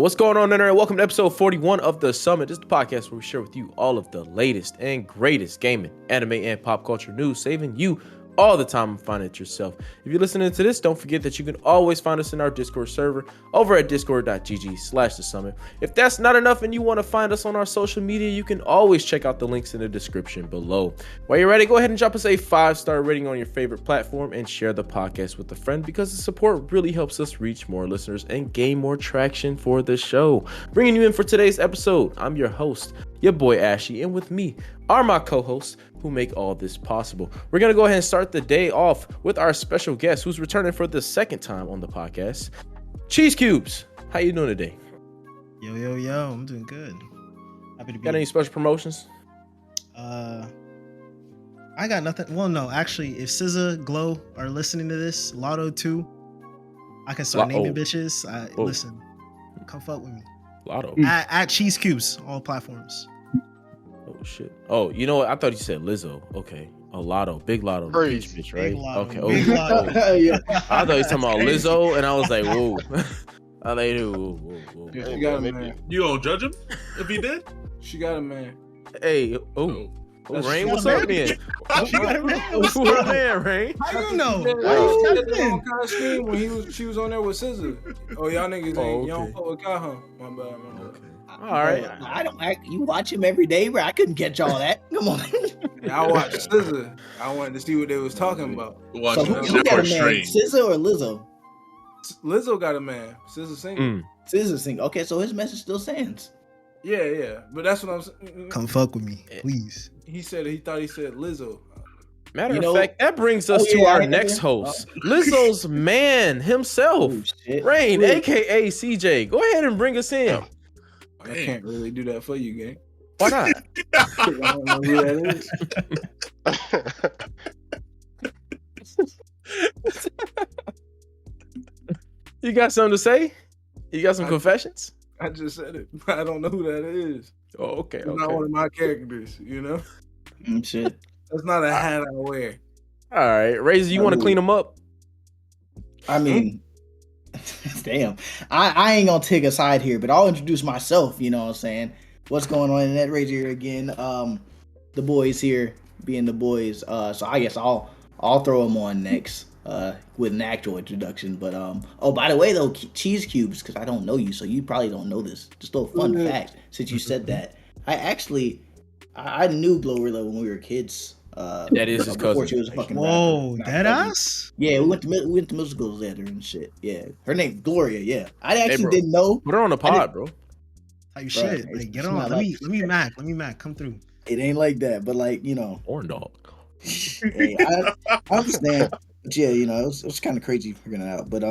What's going on, Internet? Welcome to episode 41 of The Summit. This is the podcast where we share with you all of the latest and greatest gaming, anime, and pop culture news, saving you all the time and find it yourself. If you're listening to this, don't forget that you can always find us in our Discord server over at discord.gg/The Summit. If that's not enough and you want to find us on our social media, you can always check out the links in the description below. While you're ready, go ahead and drop us a 5-star rating on your favorite platform and share the podcast with a friend, because the support really helps us reach more listeners and gain more traction for the show. Bringing you in for today's episode, I'm your host, your boy Ashy, and with me are my co-hosts who make all this possible. We're going to go ahead and start the day off with our special guest who's returning for the second time on the podcast, Cheese Cubes. How you doing today? Yo, I'm doing good. Happy to be Got any special promotions? I got nothing. Well, no, actually, if SZA, Glow are listening to this, Lotto 2, I can start naming bitches. Listen, come fuck with me. Lotto. At Cheese Cubes, all platforms. Oh shit. Oh, you know what? I thought you said Lizzo. Okay. A Lotto, Big Lotto, the peach bitch, right? Okay. Big Lotto. Yeah. I thought you were talking about Lizzo, and I was like, whoa. I like, whoa. Yeah, she got a man. You don't judge him if he did? She got a man. Hey, Rain, what's up, man? She got a man. What's Who the up? man, Rain? How you know? When she was on there with SZA. Oh, y'all niggas ain't y'all don't fuck with Kaha. My bad. Okay. All right. I don't. You watch him every day, bro. I couldn't catch all that. Come on. Yeah, I watched SZA. I wanted to see what they was talking about. Watch So it. who got a man? SZA or Lizzo? Lizzo got a man. SZA singing. SZA sing. Okay, so his message still stands. Yeah. But that's what I'm saying. Come fuck with me, please. He said he said Lizzo. Matter of fact, that brings us to our next host, Lizzo's man himself, Rain, aka CJ. Go ahead and bring us in. I can't really do that for you, gang. Why not? I don't know who that is. You got something to say? You got some confessions? I just said it. I don't know who that is. Oh, okay. It's not one of my characters, you know? Shit. That's not a hat I wear. All right. Razor, you want to clean them up? I mean, damn. I ain't gonna take a side here, but I'll introduce myself. You know what I'm saying? What's going on in that radio here again? The boys here being the boys. So I guess I'll throw them on next with an actual introduction. But oh, by the way though, Cheese Cubes, because I don't know you, so you probably don't know this. Just a little fun fact since you said that. I knew Glorilla when we were kids. That is his cousin. She was a fucking Whoa, rapper. dead ass? Yeah, we went to middle school together and shit. Yeah, her name Gloria. Yeah, I actually bro. didn't know. Put her on the pod, bro. How you shit? Right. Like, get It's on. not Let me Mac. Come through. It ain't like that, but like Horn dog. hey, I understand. But yeah, it was kind of crazy figuring it out. But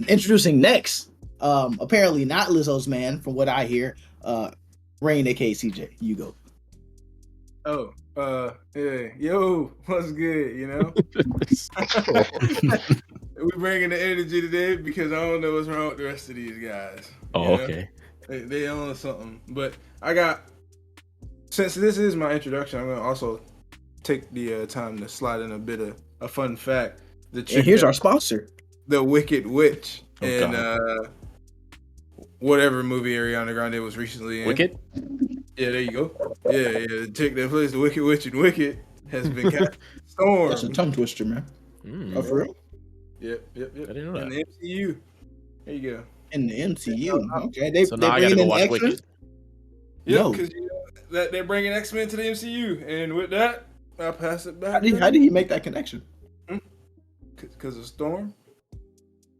introducing next, apparently not Lizzo's man, from what I hear. Rain, aka CJ, you go. Oh, yeah. Yo, what's good, We bringing the energy today because I don't know what's wrong with the rest of these guys. Oh, okay. They own something. But since this is my introduction, I'm going to also take the time to slide in a bit of a fun fact. And here's our sponsor. The Wicked Witch in God. whatever movie Ariana Grande was recently in. Wicked? Yeah, there you go. Yeah. The chick that plays the Wicked Witch in Wicked has been stormed. That's a tongue twister, man. Oh, for real? Yep. I didn't know In that. the MCU. There you go. In the MCU. Okay, So now I gotta go watch Wicked. Yeah, No. because that they're bringing X-Men to the MCU, and with that, I'll pass it back. How did he make that connection? Because of Storm?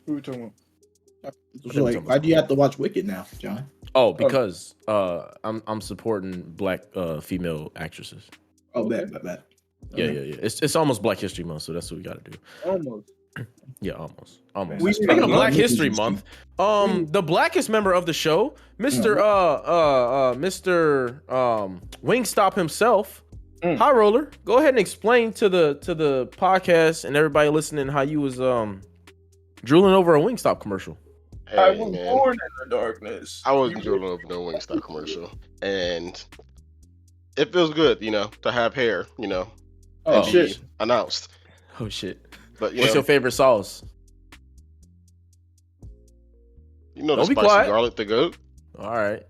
Who are we talking about? So, like, why do you have to watch Wicked now, John? Oh, because I'm supporting black female actresses. Oh, bad. Yeah. It's almost Black History Month, so that's what we gotta do. Almost. Yeah, almost. We Speaking of love Black Wicked History History. Month, the blackest member of the show, Mr. Wingstop himself, High Roller. Go ahead and explain to the podcast and everybody listening how you was drooling over a Wingstop commercial. Hey, I was man. born in the darkness. I wasn't drooling over no Wingstop commercial, and it feels good, to have hair, Oh, and be shit. announced. Oh shit! But What's your favorite sauce? You know the Don't be spicy quiet. garlic, the goat. All right.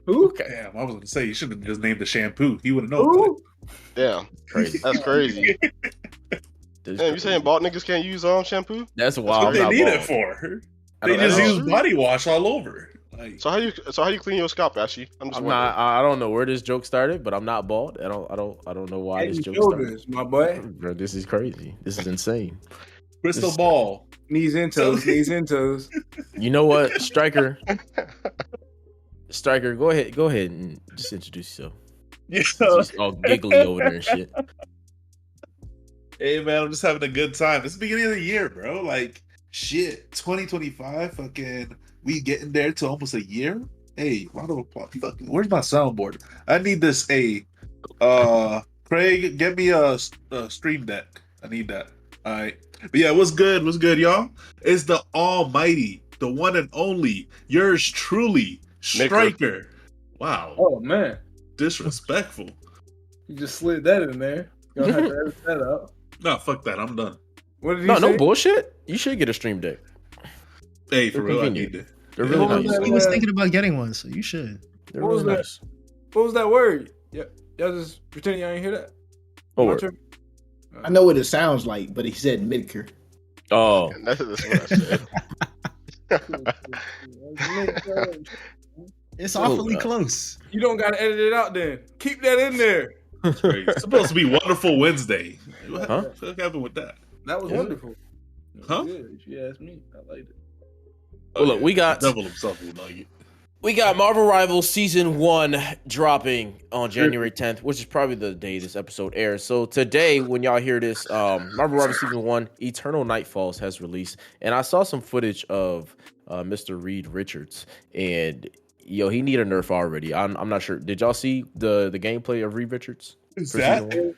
Who? Damn, I was gonna say you should have just named the shampoo. He would have known. Who? Damn, Crazy. that's crazy. This Damn, you crazy. saying bald niggas can't use shampoo? That's That's wild. what I'm they not need bald. it for. I They don't- just I use don't- body wash all over. Like, So how you clean your scalp, Ashy? I'm just I'm wondering. not. I don't know where this joke started, but I'm not bald. I don't know why Head this and joke shoulders, started. my boy. Bro, this is crazy. This is insane. crystal This- ball. Knees and toes, knees and toes. You know what, Striker? Striker, go ahead and just introduce yourself. Yeah. She's all giggly over there and shit. Hey man, I'm just having a good time. It's the beginning of the year, bro. Like shit, 2025. Fucking, we getting there to almost a year. Hey, round of applause. Fucking, where's my soundboard? I need this. Craig, get me a stream deck. I need that. All right. But yeah, what's good? What's good, y'all? It's the almighty, the one and only, yours truly, Striker. Wow, Oh man, disrespectful. you just slid that in there. You don't have to edit that out. Nah, fuck that. I'm done. What did he No, say? no bullshit. You should get a stream deck. Hey, for They're real, I convenient. need it. They're Yeah. really What was nice. that? He was thinking about getting one, so you should. They're What was really that? nice. What was that word? Yeah, y'all just pretending y'all ain't hear that. Oh, My word. turn? I know what it sounds like, but he said midker. Oh, That's what I said. It's Oh, awfully God. close. You don't gotta edit it out then. Keep that in there. It's supposed to be Wonderful Wednesday. What Huh? the fuck happened with that? That was Yeah. wonderful. Huh? Good, if you ask me. I liked it. Well, look, we got- Devil himself will like it. we got Marvel Rivals Season 1 dropping on January 10th, which is probably the day this episode airs. So today, when y'all hear this, Marvel Rivals Season 1, Eternal Nightfalls has released. And I saw some footage of Mr. Reed Richards. And, yo, he need a nerf already. I'm not sure. Did y'all see the gameplay of Reed Richards? Is for that? Season 1?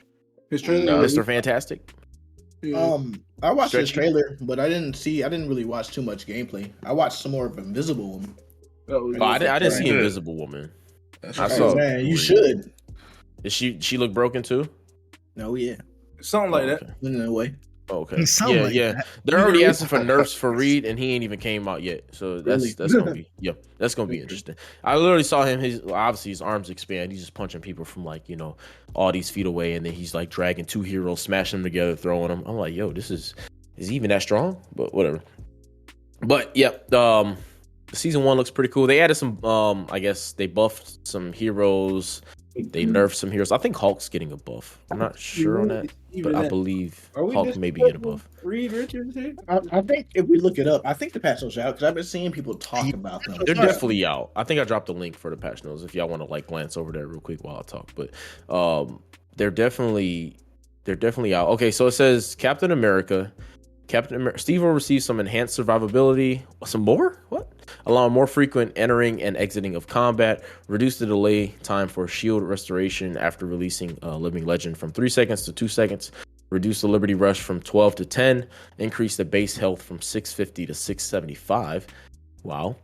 His trailer. No. Mr. Fantastic? Yeah. I watched the Stretchy. trailer, but I didn't really watch too much gameplay. I watched some more of Invisible Woman. Oh, Oh, I didn't see Good. Invisible Woman. That's I right. saw- Hey, man, you Reed. should. Is she look broken too? No, yeah, Something like that. Okay. in a way. Okay. Something Yeah, like yeah. that. They're already asking for nerfs for Reed, and he ain't even came out yet. So Really? that's gonna be that's gonna be interesting. I literally saw him. Obviously his arms expand. He's just punching people from all these feet away, and then he's like dragging two heroes, smashing them together, throwing them. I'm like, yo, this is he even that strong? But whatever. But yep, season 1 looks pretty cool. They added some. I guess they buffed some heroes. They nerfed some heroes. I think Hulk's getting a buff. I'm not sure on that, but I believe Are we Hulk may be getting a buff. Reed Richards here? I think if we look it up, I think the patch notes are out because I've been seeing people talk about them. They're definitely out. I think I dropped a link for the patch notes if y'all want to glance over there real quick while I talk. But they're definitely out. Okay, so it says Captain America. Steve will receive some enhanced survivability. Some more? What? Allowing more frequent entering and exiting of combat. Reduce the delay time for shield restoration after releasing Living Legend from 3 seconds to 2 seconds. Reduce the Liberty Rush from 12 to 10. Increase the base health from 650 to 675. Wow.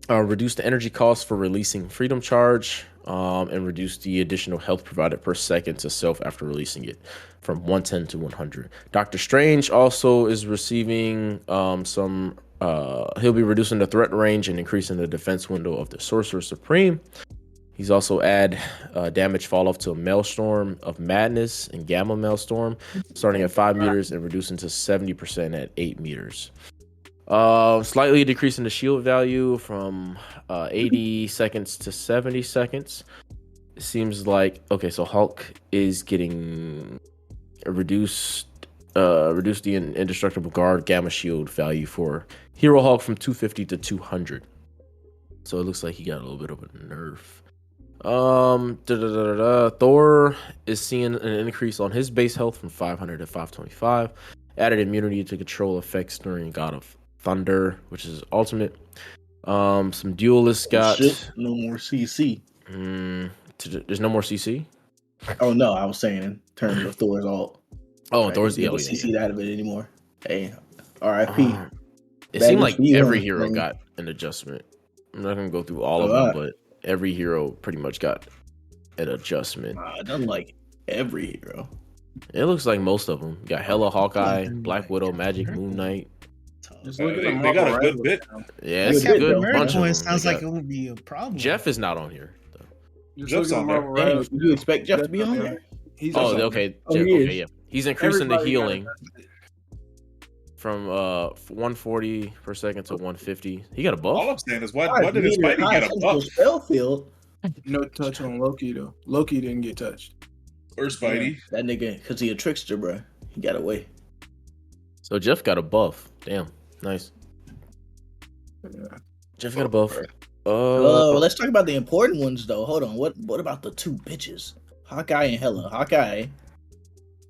Reduce the energy cost for releasing Freedom Charge. And reduce the additional health provided per second to self after releasing it from 110 to 100. Doctor Strange also is receiving some. He'll be reducing the threat range and increasing the defense window of the Sorcerer Supreme. He's also add damage fall off to a Maelstrom of Madness and Gamma Maelstrom, starting at 5 meters and reducing to 70% at 8 meters. Slightly decreasing the shield value from 80 seconds to 70 seconds. It seems like so Hulk is getting a reduce the indestructible guard gamma shield value for Hero Hulk from 250 to 200. So it looks like he got a little bit of a nerf. Thor is seeing an increase on his base health from 500 to 525. Added immunity to control effects during God of Thunder, which is ultimate. Some duelists got no more CC. there's no more CC. Oh no, I was saying in terms of Thor's alt. Oh, Thor's you yeah, don't yeah, CC yeah. out of it anymore. Hey, R.I.P. It Bad seemed news like for you, every huh? hero Like- got an adjustment. I'm not gonna go through all of Alright. them, but every hero pretty much got an adjustment. It doesn't like every hero. It looks like most of them got Hella, Hawkeye, Nothing Black like Widow, that. Magic, Moon Knight. Just look at the They Marvel got a good Rivals bit. channel. Yeah, Good it's a bit, good though. bunch of Point them. sounds They like got- it would be a problem. Jeff is not on here. Though. Just Jeff's look at on the there. Marvel Damn, Rivals. did you expect Jeff to be on there? He's Oh, on there. okay. Oh, Jeff, he okay, is. yeah. He's increasing the Everybody got healing it. from 140 per second to 150. He got a buff. All I'm saying is, why did his Spidey get a buff? Spell field. No touch on Loki though. Loki didn't get touched. Or Spidey? That nigga, because he a trickster, bro. He got away. So Jeff got a buff. Damn, nice. Yeah. Jeff got a buff. Let's talk about the important ones, though. Hold on. What about the two bitches? Hawkeye and Hela. Hawkeye.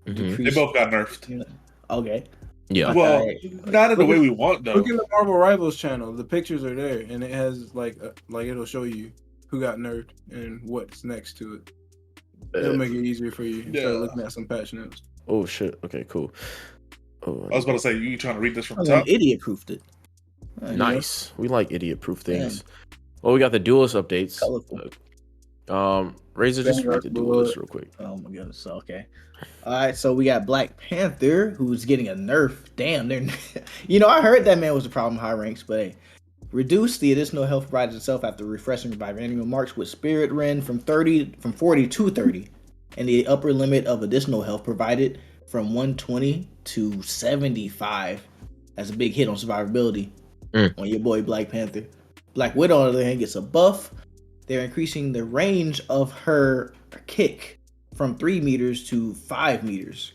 Mhm. They both got nerfed. Okay. Yeah. Well, Hawkeye. not in the way we want, though. Look in the Marvel Rivals channel. The pictures are there, and it has like it'll show you who got nerfed and what's next to it. It'll make it easier for you instead of looking at some patch notes. Oh shit. Okay, cool. Oh, I was about to say, you trying to read this from the Someone top? idiot proofed it. nice. We like idiot-proof things. Well, we got the duelist updates. Colorful. Razor, just read the Vanguard duelist real quick. Oh my goodness. Okay. All right. So we got Black Panther, who's getting a nerf. Damn. They're. I heard that man was a problem high ranks, but hey, reduce the additional health provided itself after refreshing by annual marks with Spirit Ren from 40 to 30, and the upper limit of additional health provided from 120 to 75. That's a big hit on survivability on your boy Black Panther. Black Widow, on the other hand, gets a buff. They're increasing the range of her kick from 3 meters to 5 meters.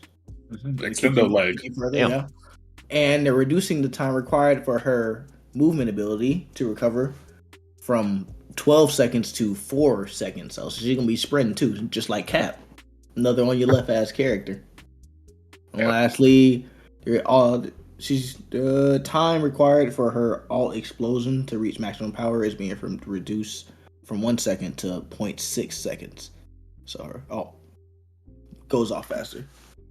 Extendo leg. Further, Damn. yeah. And they're reducing the time required for her movement ability to recover from 12 seconds to 4 seconds. So she's going to be sprinting too, just like Cap. Another on your left ass character. And lastly, she's the time required for her alt explosion to reach maximum power is being reduced from 1 second to 0.6 seconds. So her alt goes off faster.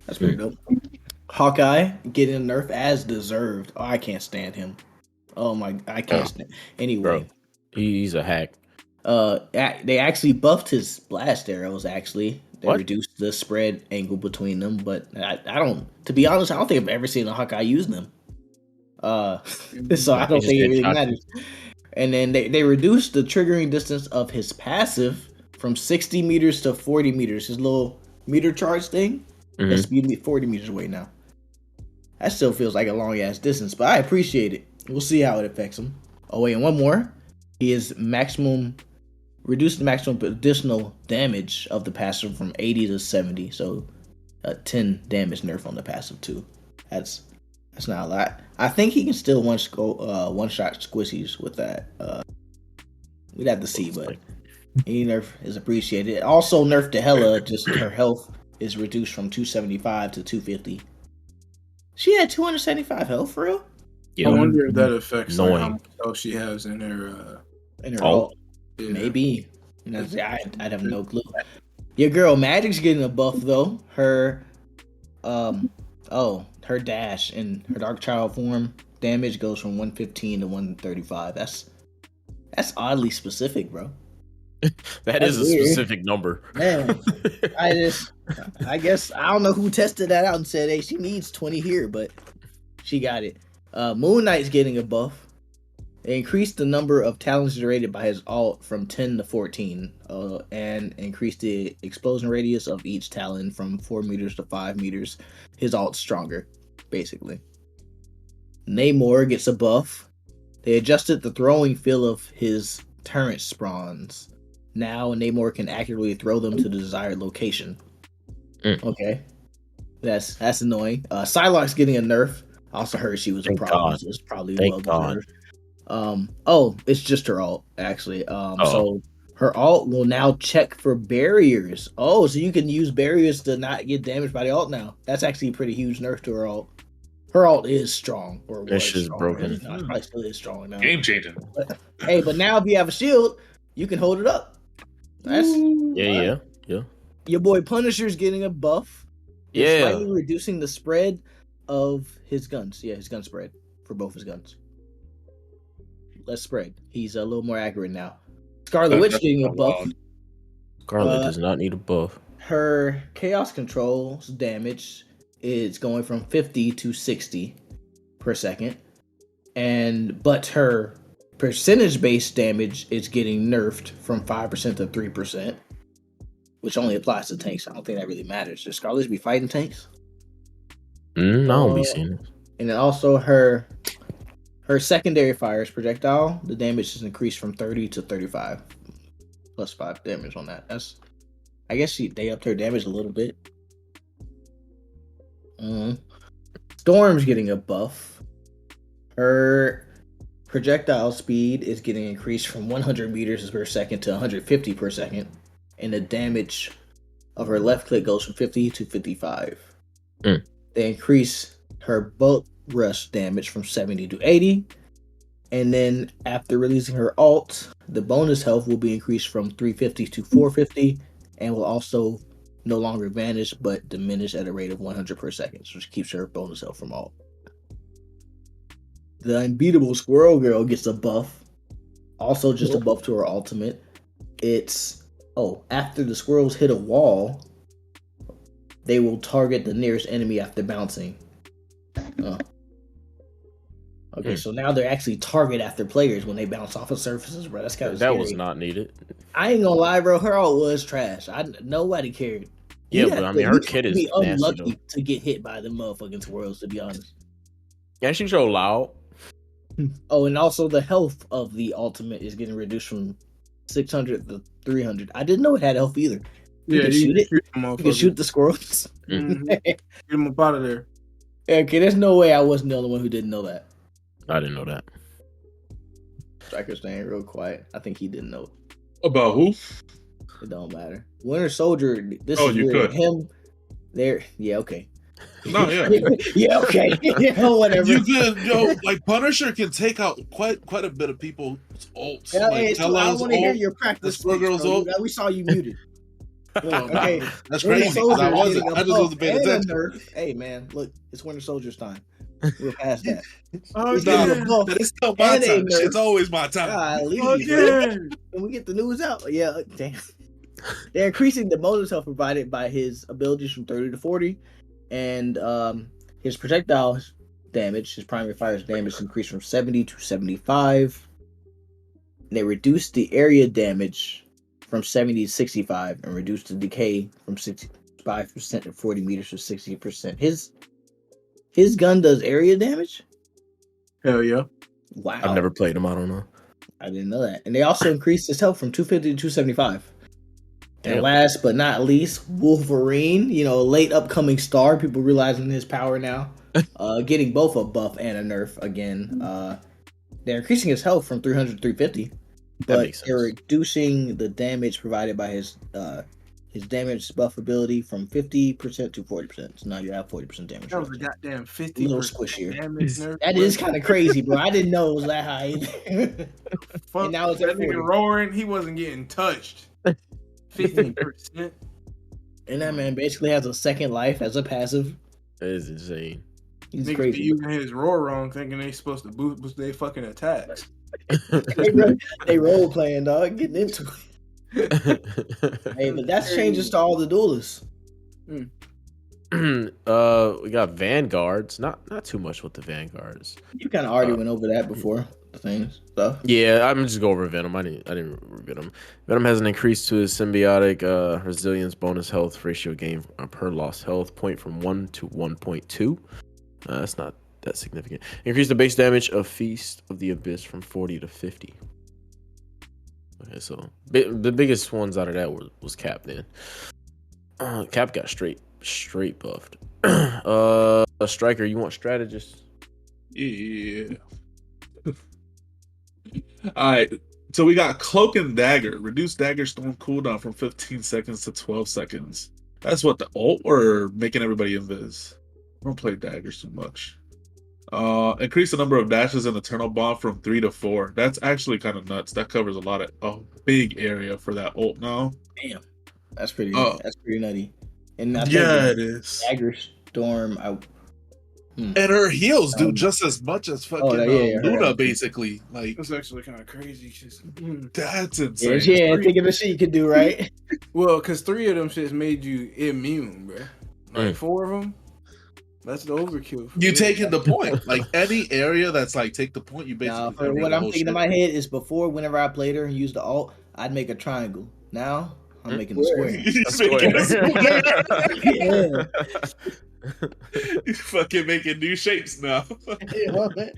That's pretty dope. Hawkeye getting a nerf as deserved. Oh, I can't stand him. Oh my, I can't stand. Anyway, Bro, he's a hack. they actually buffed his blast arrows. Actually, they What? reduced the spread angle between them. But I don't. To be honest, I don't think I've ever seen a Hawkeye use them. So I don't He just think it did really shot matters. And then they reduced the triggering distance of his passive from 60 meters to 40 meters. His little meter charge thing. Mhm. That's 40 meters away now. That still feels like a long ass distance, but I appreciate it. We'll see how it affects him. Oh wait, and one more. He is reduced the maximum additional damage of the passive from 80 to 70. So 10 damage nerf on the passive too. That's not a lot. I think he can still one shot squissies with that. We'd have to see, but any nerf is appreciated. Also nerf to Hela, just her health is reduced from 275 to 250. She had 275 health for real? Yeah. I wonder if that affects like, how Annoying. much health she has in her. In her Oh. ult. Yeah. Maybe. I'd have no clue. Your girl Magic's getting a buff though. Her her dash and her Dark Child form damage goes from 115 to 135. That's oddly specific, bro. That is a That's weird. specific number. Man, I guess I don't know who tested that out and said, hey, she needs 20 here, but she got it. Moon Knight's getting a buff. They increased the number of talents generated by his alt from 10 to 14, and increased the explosion radius of each talent from 4 meters to 5 meters. His alt's stronger, basically. Namor gets a buff. They adjusted the throwing feel of his turret spawns. Now Namor can accurately throw them to the desired location. Okay. That's annoying. Psylocke's getting a nerf. I also heard she was Thank a problem. God. So it's probably Thank well God. deserved. It's just her alt, actually. So her alt will now check for barriers. Oh, so you can use barriers to not get damaged by the alt now. That's actually a pretty huge nerf to her alt. Her alt is strong. Or That was shit's strong. broken. No, it probably still is strong now. Game changing. But now if you have a shield, you can hold it up. That's Yeah. your boy Punisher's getting a buff. It's Yeah. slightly reducing the spread of his guns. Yeah, his gun spread for both his guns. Less spread. He's a little more accurate now. Scarlet Witch getting a buff. Scarlet does not need a buff. Her Chaos Control's damage is going from 50 to 60 per second. But her percentage-based damage is getting nerfed from 5% to 3%, which only applies to tanks. I don't think that really matters. Does Scarlet be fighting tanks? I don't be seeing it. And then also her secondary fire's projectile, the damage is increased from 30 to 35, plus 5 damage on that. I guess they upped her damage a little bit. Storm's getting a buff. Her projectile speed is getting increased from 100 meters per second to 150 per second, and the damage of her left click goes from 50 to 55. They increase her bulk rush damage from 70 to 80, and then after releasing her ult, the bonus health will be increased from 350 to 450, and will also no longer vanish but diminish at a rate of 100 per second, which keeps her bonus health from ult. The unbeatable Squirrel Girl gets a buff, also just a buff to her ultimate. It's after the squirrels hit a wall, they will target the nearest enemy after bouncing. Okay, so now they're actually target after players when they bounce off of surfaces, bro. That's kind of scary. That was not needed. I ain't gonna lie, bro. Her ult was trash. Nobody cared. Yeah, but I mean, her kid is unlucky to get hit by the motherfucking squirrels, to be honest. Yeah, she's so loud. Oh, and also the health of the ultimate is getting reduced from 600 to 300. I didn't know it had health either. You can shoot it. You can shoot the squirrels. Get them up out of there. Okay, there's no way I wasn't the only one who didn't know that. I didn't know that. Striker's staying real quiet. I think he didn't know. About who? It don't matter. Winter Soldier. This Oh, is you weird. could. Him. There. Yeah. Okay. No, yeah. Yeah. Okay. Yeah. Whatever. You could, like Punisher can take out quite a bit of people's ults. Yeah, like, I want to hear your practice. the Squirrel's ult. We saw you muted. Okay. That's crazy. 'Cause I wasn't. I just wasn't paying attention. Hey man, look, it's Winter Soldier's time. We're past that. But it's still my time. It's always my time. Can we get the news out? Yeah, damn. They're increasing the bonus health provided by his abilities from 30 to 40, and his projectile damage, his primary fire's damage, increased from 70 to 75. They reduced the area damage from 70 to 65, and reduced the decay from 65% to 40 meters to 60%. His gun does area damage? Hell yeah. Wow. I've never played him. I don't know. I didn't know that. And they also increased his health from 250 to 275. Damn. And last but not least, Wolverine, late upcoming star, people realizing his power now. Getting both a buff and a nerf again. They're increasing his health from 300 to 350. But they're reducing the damage provided by his damage buff ability from 50% to 40%. So now you have 40% damage. That was a goddamn 50%. A little squishier. Damage nerf. That is kind of crazy, bro. I didn't know it was that high either. Fuck, and now it's that at 40. nigga roaring, he wasn't getting touched. 15%. And that man basically has a second life as a passive. That is insane. He's Niggas crazy. be using his roar wrong, thinking they supposed to boost their fucking attacks. They role playing, dog, getting into it. Hey, but that's changes to all the duelists. We got Vanguards. Not too much with the Vanguards. You kind of already went over that before. The things stuff. Yeah, I'm just go over Venom. I didn't read Venom. Venom has an increase to his symbiotic resilience bonus health ratio gain per lost health point from 1 to 1.2. That's not that significant. Increase the base damage of Feast of the Abyss from 40 to 50. Okay, so the biggest ones out of that was Cap then. Cap got straight buffed. Striker, you want strategist? Yeah. Alright. So we got Cloak and Dagger. Reduce Dagger Storm cooldown from 15 seconds to 12 seconds. That's what the ult or making everybody invis. I don't play daggers too much. Increase the number of dashes in Eternal Bond from 3 to 4. That's actually kind of nuts. That covers a big area for that ult now. Damn, that's pretty nutty. And I think it is. Dagger Storm. And her heals do just as much as fucking Luna, basically. Like That's actually kind of crazy. That's insane. Yeah, think of the shit you could do, right? Well, because 3 of them shits made you immune, bro. Like 4 of them. That's the overkill. You taking the point. Like any area that's like take the point, you Now, basically for cover what the I'm whole thinking shit. in my head is before, whenever I played her and used the alt, I'd make a triangle. Now I'm making a square. He's Square. making a square. Yeah. He's fucking making new shapes now. You know what I mean?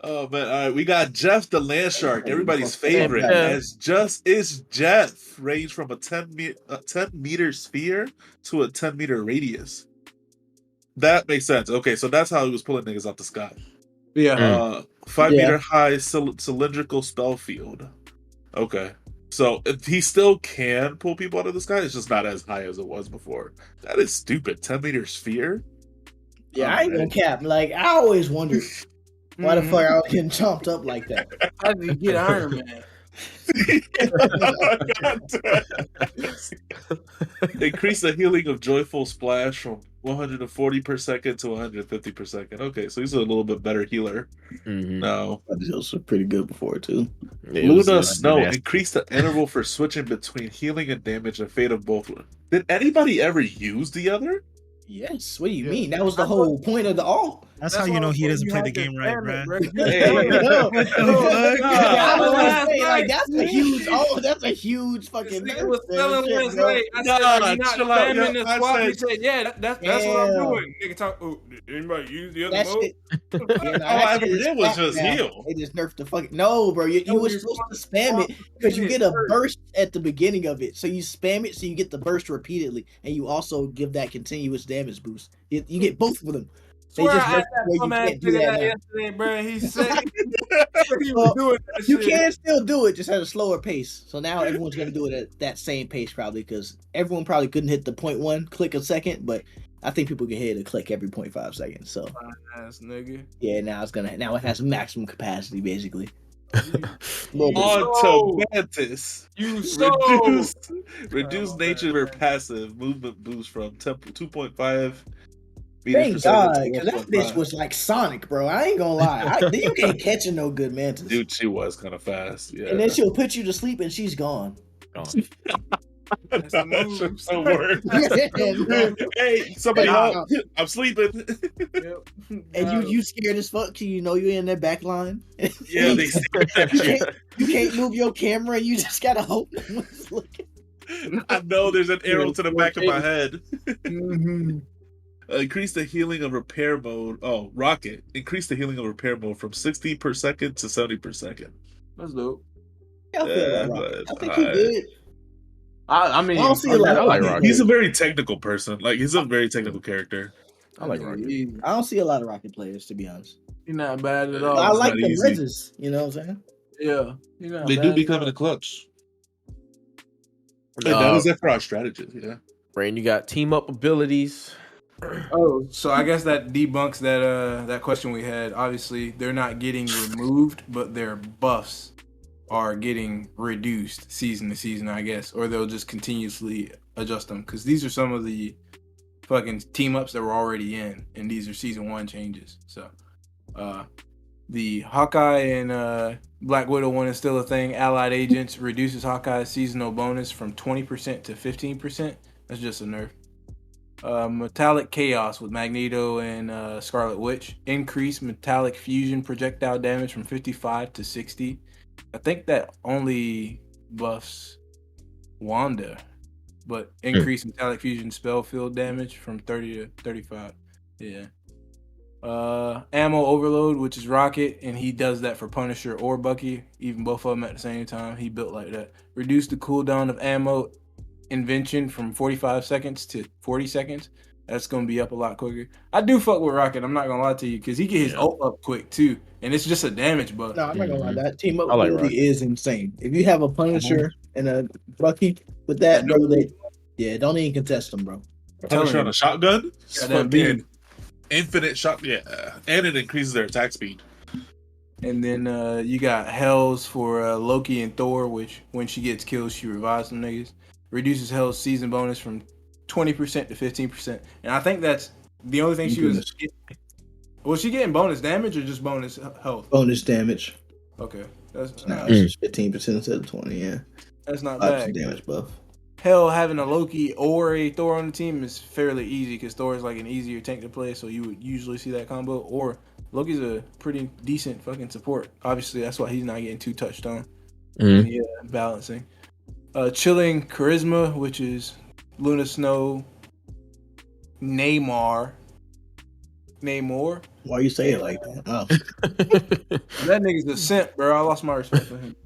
Oh man, all right, we got Jeff the Land Shark, everybody's favorite. Yeah. As just is Jeff, range from a 10 meter sphere to a 10-meter radius. That makes sense. Okay, so that's how he was pulling niggas out the sky. Yeah. 5 Yeah. meter high cylindrical spell field. Okay, so if he still can pull people out of the sky, it's just not as high as it was before. That is stupid. 10-meter sphere. Yeah, I ain't gonna cap. Like, I always wondered why the fuck I was getting chomped up like that. How did he get Iron Man? Increase the healing of joyful splash from 140 per second to 150 per second. Okay, so he's a little bit better healer. Mhm. No. These was pretty good before too. Yeah, it was, Luna Snow, nasty. increase the interval for switching between healing and damage and fate of both. Did anybody ever use the other? Yes. What do you Yeah. mean? That was the whole point of the alt. That's how you know he doesn't play the game right, bruh. bruh. Hey. No, What the fuck? I was Last gonna say, like, night. that's a huge. Oh, that's a huge This fucking. nigga was nerf, selling man. last Shit, bro. night. I said, Nah, "Are you not chill out, spamming yo. the I swap?" He said- said, "Yeah, that's what I'm Damn. doing." Nigga talk. Oh, did anybody use the other That mode? shit. Yeah, nah, All that I ever shit is did was flat just now. heal. They just nerfed the fucking. No, bro. You No, were you're supposed to supposed spam to it because you hit get a first. burst at the beginning of it. So you spam it so you get the burst repeatedly, and you also give that continuous damage boost. You get both of them. They Swear just I nerfed asked that where you dumbass can't do nigga that that now. yesterday, bro. He said he Well, was doing that You shit. can still do it, just at a slower pace. So now everyone's gonna do it at that same pace probably because everyone probably couldn't hit the 0.1 click a second, but I think people can hit a click every 0.5 seconds. So Ass nigga. yeah, now it has maximum capacity basically. You On sold. to Mantis. You sold. Reduce Oh, nature man. of passive movement boost from 2.5 meters per Thank second God, to because that bitch 1.5. was like Sonic, bro. I ain't gonna lie. You can't catch a no good mantis. Dude, she was kind of fast. Yeah. And then she'll put you to sleep and she's gone. That's the move. That's so word. Hey, somebody Nah. help. I'm sleeping. Yep. And you scared as fuck because you know you're in their back line. Yeah, they see that shit. You can't move your camera and you just gotta hope no one's looking. I know there's an arrow to the back of my head. Mhm. Increase the healing of repair mode. Oh, rocket. Increase the healing of repair mode from 60 per second to 70 per second. That's dope. I feel Yeah, that, Rocket. but I think he I- good. I mean, I don't see a lot I of like Rocket. Rocket. He's a very technical person. Like he's a very technical character. I like Rocket. I don't see a lot of Rocket players, to be honest. He's not bad at Oh, all. I it's like not the easy. reses, you know what I'm saying? Yeah, he's not They bad do at become all. in the clutch. Hey, that is it for our strategies, yeah. Brain, you got team up abilities. Oh, so I guess that debunks that question we had. Obviously, they're not getting removed, but their buffs are getting reduced season to season, I guess, or they'll just continuously adjust them because these are some of the fucking team ups that were already in, and these are season 1 changes. So, the Hawkeye and Black Widow one is still a thing. Allied Agents reduces Hawkeye's seasonal bonus from 20% to 15%. That's just a nerf. Metallic Chaos with Magneto and Scarlet Witch. Increase metallic fusion projectile damage from 55 to 60. I think that only buffs Wanda, but increase metallic fusion spell field damage from 30 to 35. Yeah. Ammo overload, which is Rocket, and he does that for Punisher or Bucky, even both of them at the same time. He built like that. Reduce the cooldown of ammo invention from 45 seconds to 40 seconds. That's gonna be up a lot quicker. I do fuck with Rocket, I'm not gonna lie to you, because he get his ult up quick too, and it's just a damage buff. No, I'm not gonna lie. That team up I like ability Rocket. is insane. If you have a Punisher and a Bucky with that, bro, don't even contest them, bro. Punisher on a shotgun? Goddamn beam. Infinite shot, yeah. And it increases their attack speed. And then you got Hells for Loki and Thor, which when she gets killed, she revives some niggas. Reduces Hell's season bonus from 20% to 15%. And I think that's the only thing she was getting. Was she getting bonus damage or just bonus health? Bonus damage. Okay. That's Now it's just 15% instead of 20, yeah. That's not 5% bad. damage buff. hell, having a Loki or a Thor on the team is fairly easy because Thor is like an easier tank to play, so you would usually see that combo. Or Loki's a pretty decent fucking support. Obviously, that's why he's not getting too touched on. And yeah, balancing. Chilling Charisma, which is Luna Snow, Namor. Why you say it like that? Oh. That nigga's a simp, bro. I lost my respect for him.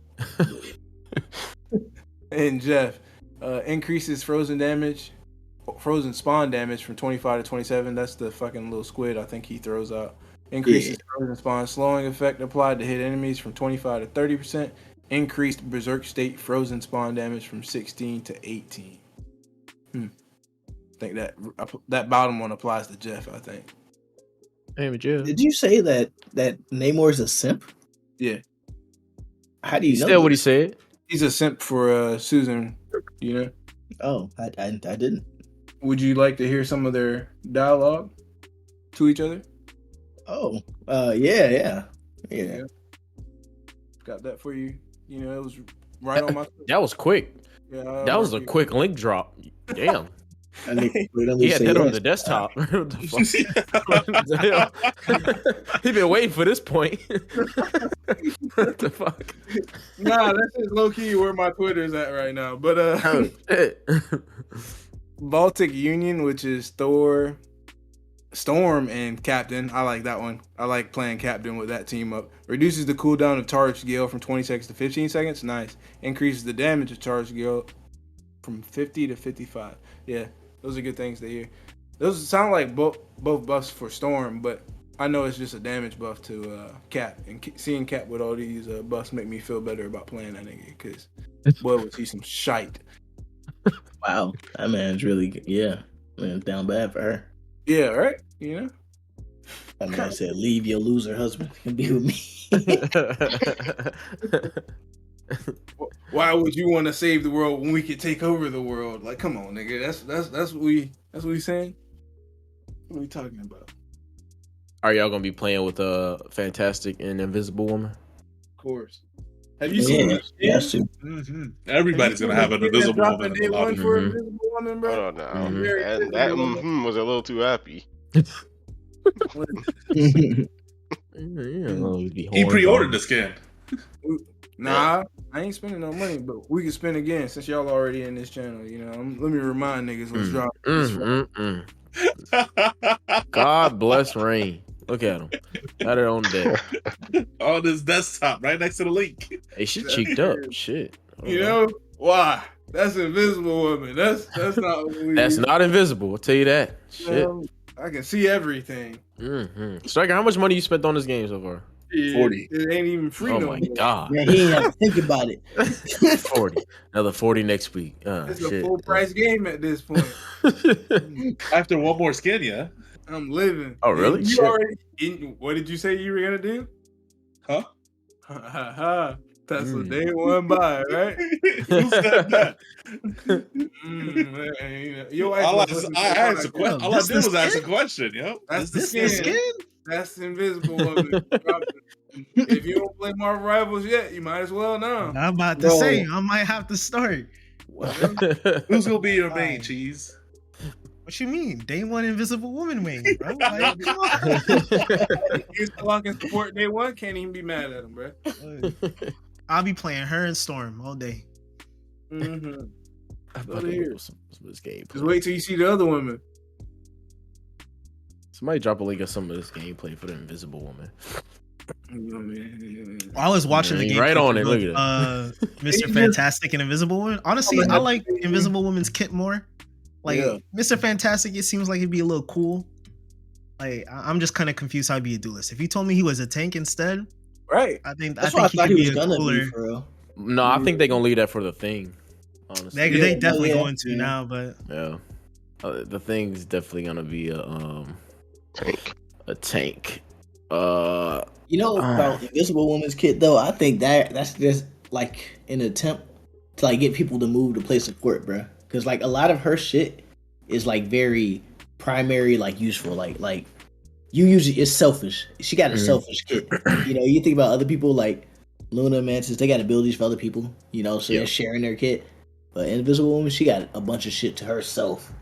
And Jeff increases frozen spawn damage from 25 to 27. That's the fucking little squid I think he throws out. Increases frozen spawn slowing effect applied to hit enemies from 25 to 30%. Increased berserk state frozen spawn damage from 16 to 18. I think that bottom one applies to Jeff, I think. Damn it, Jeff. Did you say that Namor is a simp? Yeah. How do you know? Said what he said. He's a simp for Susan, you know? Oh, I didn't. Would you like to hear some of their dialogue to each other? Oh, yeah. Got that for you. You know, it was right on my... That was quick. Yeah, That was a quick link drop. Damn. And He had that on the desktop. What the fuck? He been waiting for this point. What the fuck? Nah, that's just low key where my Twitter's at right now. But Oh, shit. Baltic Union, which is Thor, Storm, and Captain. I like that one. I like playing Captain with that team up. Reduces the cooldown of Charge Gale from 20 seconds to 15 seconds. Nice. Increases the damage of Charge Gale from 50 to 55. Yeah, those are good things to hear. Those sound like both buffs for Storm, but I know it's just a damage buff to Cap. And seeing Cap with all these buffs make me feel better about playing that nigga, because boy, was he some shite. Wow, that man's really good. Yeah, man, down bad for her. Yeah, right? You know? That man said, leave your loser husband and be with me. Why would you want to save the world when we could take over the world? Like, come on, nigga. That's what we saying. What are we talking about? Are y'all gonna be playing with Fantastic and Invisible Woman? Of course. Have you seen this? Yes. Mm-hmm. Everybody's gonna have an invisible woman in the lobby. For Invisible Woman, bro. Hold on now. That was a little too happy. He pre-ordered the skin. Nah, I ain't spending no money, but we can spend again since y'all already in this channel. You know, let me remind niggas, let's drop. God bless Rain. Look at him. Got it on deck. On his desktop, right next to the link. Hey, she cheeked up. Shit. You know why? That's Invisible Woman. That's not. What we That's do. not invisible. I'll tell you that. Shit. I can see everything. Striker, how much money you spent on this game so far? 40. It ain't even free. Oh no my more. god. Man, he ain't have to think about it. 40. Another 40 next week. It's Shit. a full price game at this point. After one more skin, yeah. I'm living. Oh, really? You Shit. already. What did you say you were gonna do? Huh? That's a day one buy, right? Who said that? Man, your wife All I must listen to asked a the question. podcast. All I did was ask a question, yo. That's the This skin. skin? That's the Invisible Woman. If you don't play Marvel Rivals yet, you might as well now. I'm about to say, I might have to start. Who's gonna be your main, Cheese? What you mean? Day one Invisible Woman main, bro. Like, come on. You still can support day one, can't even be mad at him, bro. I'll be playing her and Storm all day. Mm-hmm. I Go fucking here. love some of this game. Just wait till you see the other women. Somebody drop a link of some of this gameplay for the Invisible Woman. I was watching the game Right on it. Look at Mr. Fantastic and Invisible Woman. Honestly, I like Invisible Woman's kit more. Like Mr. Fantastic, it seems like he'd be a little cool. Like I'm just kind of confused how he'd be a duelist. If you told me he was a tank instead, right? I think That's I what I think thought he he could was be a gonna cooler. be, for real. No, I think they're gonna leave that for the thing. Honestly, They definitely yeah, going to yeah. now, but yeah, the thing's definitely gonna be a Tank. tank. You know about Invisible Woman's kit though? I think that's just like an attempt to like get people to move to play support, bro. Because like a lot of her shit is like very primary, like useful. Like you usually it's selfish. She got a selfish kit. You know, you think about other people like Luna, Mantis, they got abilities for other people. You know, so they're sharing their kit. But Invisible Woman, she got a bunch of shit to herself.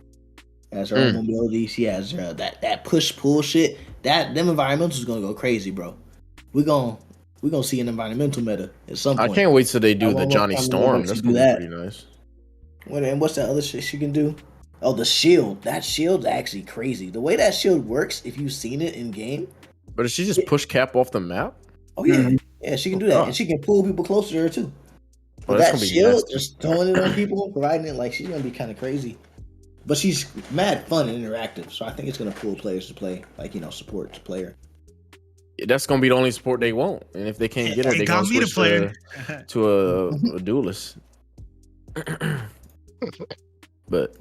Has her own mobility. She has that push pull shit. Them environmentals gonna go crazy, bro. We're gonna see an environmental meta at some point. I can't wait till they do the Johnny Storm. That's gonna be pretty nice. And what's that other shit she can do? Oh, the shield. That shield's actually crazy. The way that shield works, if you've seen it in game. But did she just push Cap off the map? Oh yeah, yeah, she can do that, and she can pull people closer to her too. But that shield, just throwing it on people, providing it, like she's gonna be kind of crazy. But she's mad fun and interactive, so I think it's gonna pull players to play, like support to player. Yeah, that's gonna be the only support they want, and if they can't get her, they gonna switch to a duelist. But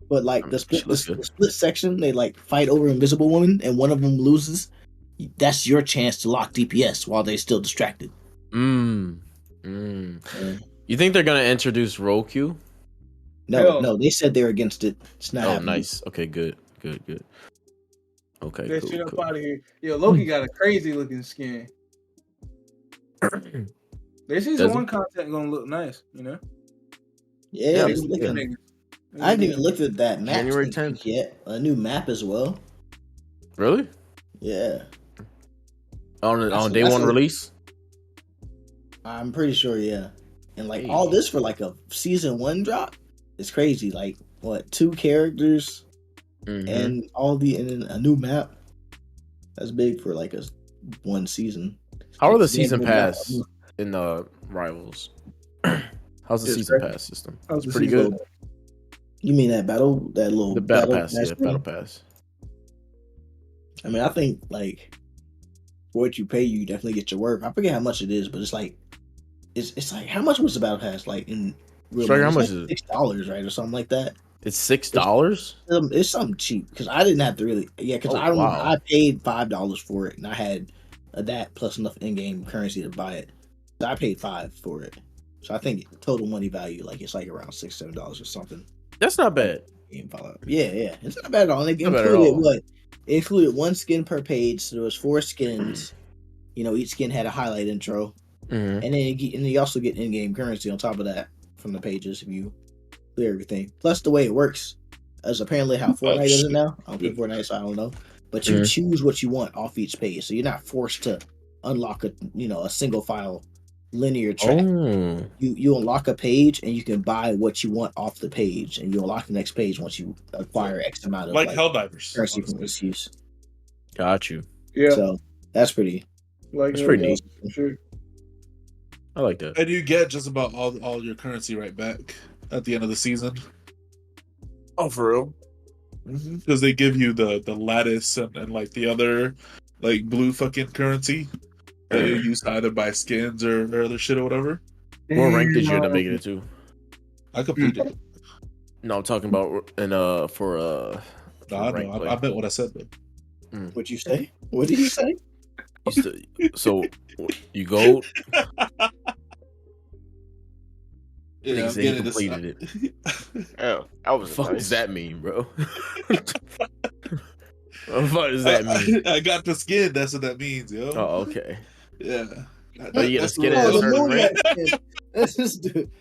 like the split section, they like fight over Invisible Woman, and one of them loses. That's your chance to lock DPS while they're still distracted. You think they're gonna introduce roll queue? No, they said they're against it. It's not. Oh, nice. Okay, good. Okay, that shit up out of here. Yo, Loki got a crazy looking skin. This season 1 content gonna look nice, Yeah, I haven't even looked at that map January 10th yet. A new map as well. Really? Yeah. On day one release? I'm pretty sure, yeah. And like all this for like a season 1 drop, it's crazy. Like what, 2 characters and then a new map. That's big for like a 1 season. How are the season pass in the Rivals? How's the season pass system? It's pretty good. You mean that battle pass? Yeah, battle pass. I mean, I think like for what you pay, you definitely get your work. I forget how much it is, but it's like how much was the battle pass like in real money? How much is it? $6, right, or something like that. It's $6. It's something cheap because I didn't have to really. Yeah, because I paid $5 for it, and I had that plus enough in-game currency to buy it. So I paid $5 for it. So I think total money value, like it's like around $6-7 or something. That's not bad. Yeah, it's not bad at all. And they included It included 1 skin per page, so there was 4 skins. Each skin had a highlight intro, and then you also get in-game currency on top of that from the pages if you clear everything. Plus, the way it works is apparently how Fortnite does it now. I don't play Fortnite, so I don't know. But you choose what you want off each page, so you're not forced to unlock a single file linear track. You unlock a page and you can buy what you want off the page, and you unlock the next page once you acquire X amount of Helldivers currency from this use. Got you. Yeah. So that's pretty. That's pretty neat. Sure. I like that. And you get just about all your currency right back at the end of the season. Oh, for real? Because they give you the lattice and like the other like blue fucking currency that you use to either buy skins or other shit or whatever. What rank did you end up making it to? I completed it. No, I'm talking about for I meant what I said though. What'd you say? What did you say? So you go. Yeah, he completed it. Oh, I was. What does that mean, bro? What does that mean? I got the skin. That's what that means, yo. Oh, okay. Yeah. Oh, you get a skin at a certain rank. That's just dude.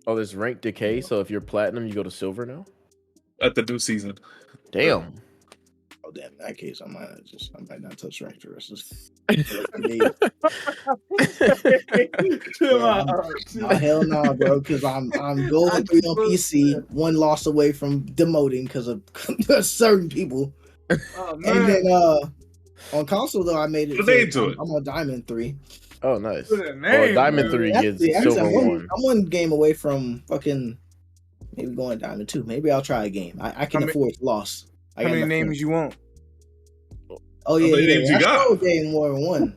Oh, there's rank decay. So if you're platinum, you go to silver now. At the new season. Damn. Oh damn! In that case, I might not touch rank the rest of this. Hell no, bro. Because I'm gold 3 on PC, 1 loss away from demoting because of certain people. Oh, man. And then on console though, I made it. I'm on Diamond 3. Oh, nice. Diamond 3 gets silver 1. I'm 1 game away from fucking maybe going Diamond 2. Maybe I'll try a game. I can afford loss. How many names you want? Oh yeah, you got? Game more than 1.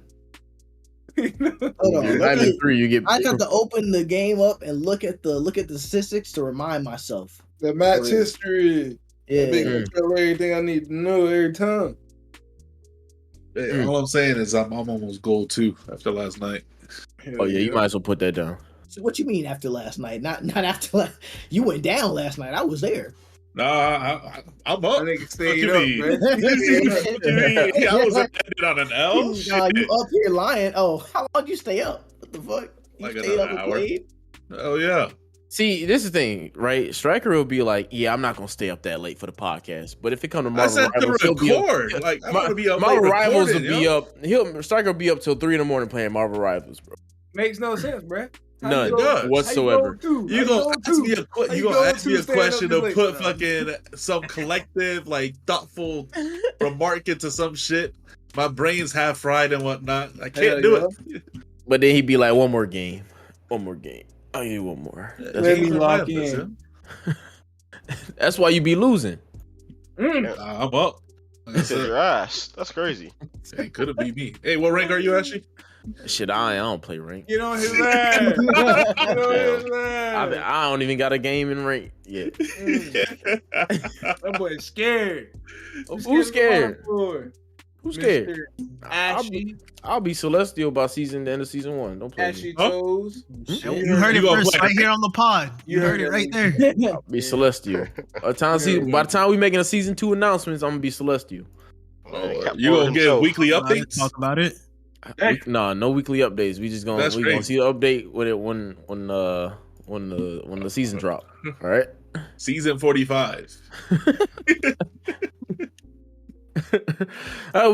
Hold on. Diamond 3, you get. I have to open the game up and look at the statistics to remind myself. The match history. Yeah. Everything I need to know every time. Hey, all I'm saying is I'm almost gold 2 after last night. Oh yeah, you might as well put that down. So what you mean after last night? Not after you went down last night. I was there. Nah, I'm up. I think stayed up, man. I was ended on an L. You up here lying. Oh, how long did you stay up? What the fuck? You Like stayed up another and hour. played? Oh yeah. See, this is the thing, right? Striker will be like, "Yeah, I'm not gonna stay up that late for the podcast." But if it comes to I Marvel said to Rivals, he'll be up. record. Like I want to be up late Marvel Rivals will recording, be yo. up. Striker will be up till 3 a.m. playing Marvel Rivals, bro. Makes no sense, bruh. None It does. whatsoever. You gonna ask me a question to put fucking some collective, like thoughtful remark into some shit. My brain's half fried and whatnot. I can't do it. But then he'd be like, "One more game. I'll give you one more." Let me lock in. That's why you be losing. I'm up. Like I Kick said, your ass. That's crazy. it could have been me. Hey, what rank are you actually? Shit, I don't play rank. Get on his ass. Get on his ass. I don't even got a game in rank yet. That boy scared. Who's scared? Who's scared? I'll be Celestial by the end of season 1. Don't play Ashy me. toes. You heard it first right here on the pod. You heard it right there. I'll be Celestial. By the time we making a season 2 announcements, I'm gonna be Celestial. You gonna get weekly updates? Talk about it. Nah, no weekly updates. We gonna see the update with it when the season drop. All right. Season 45.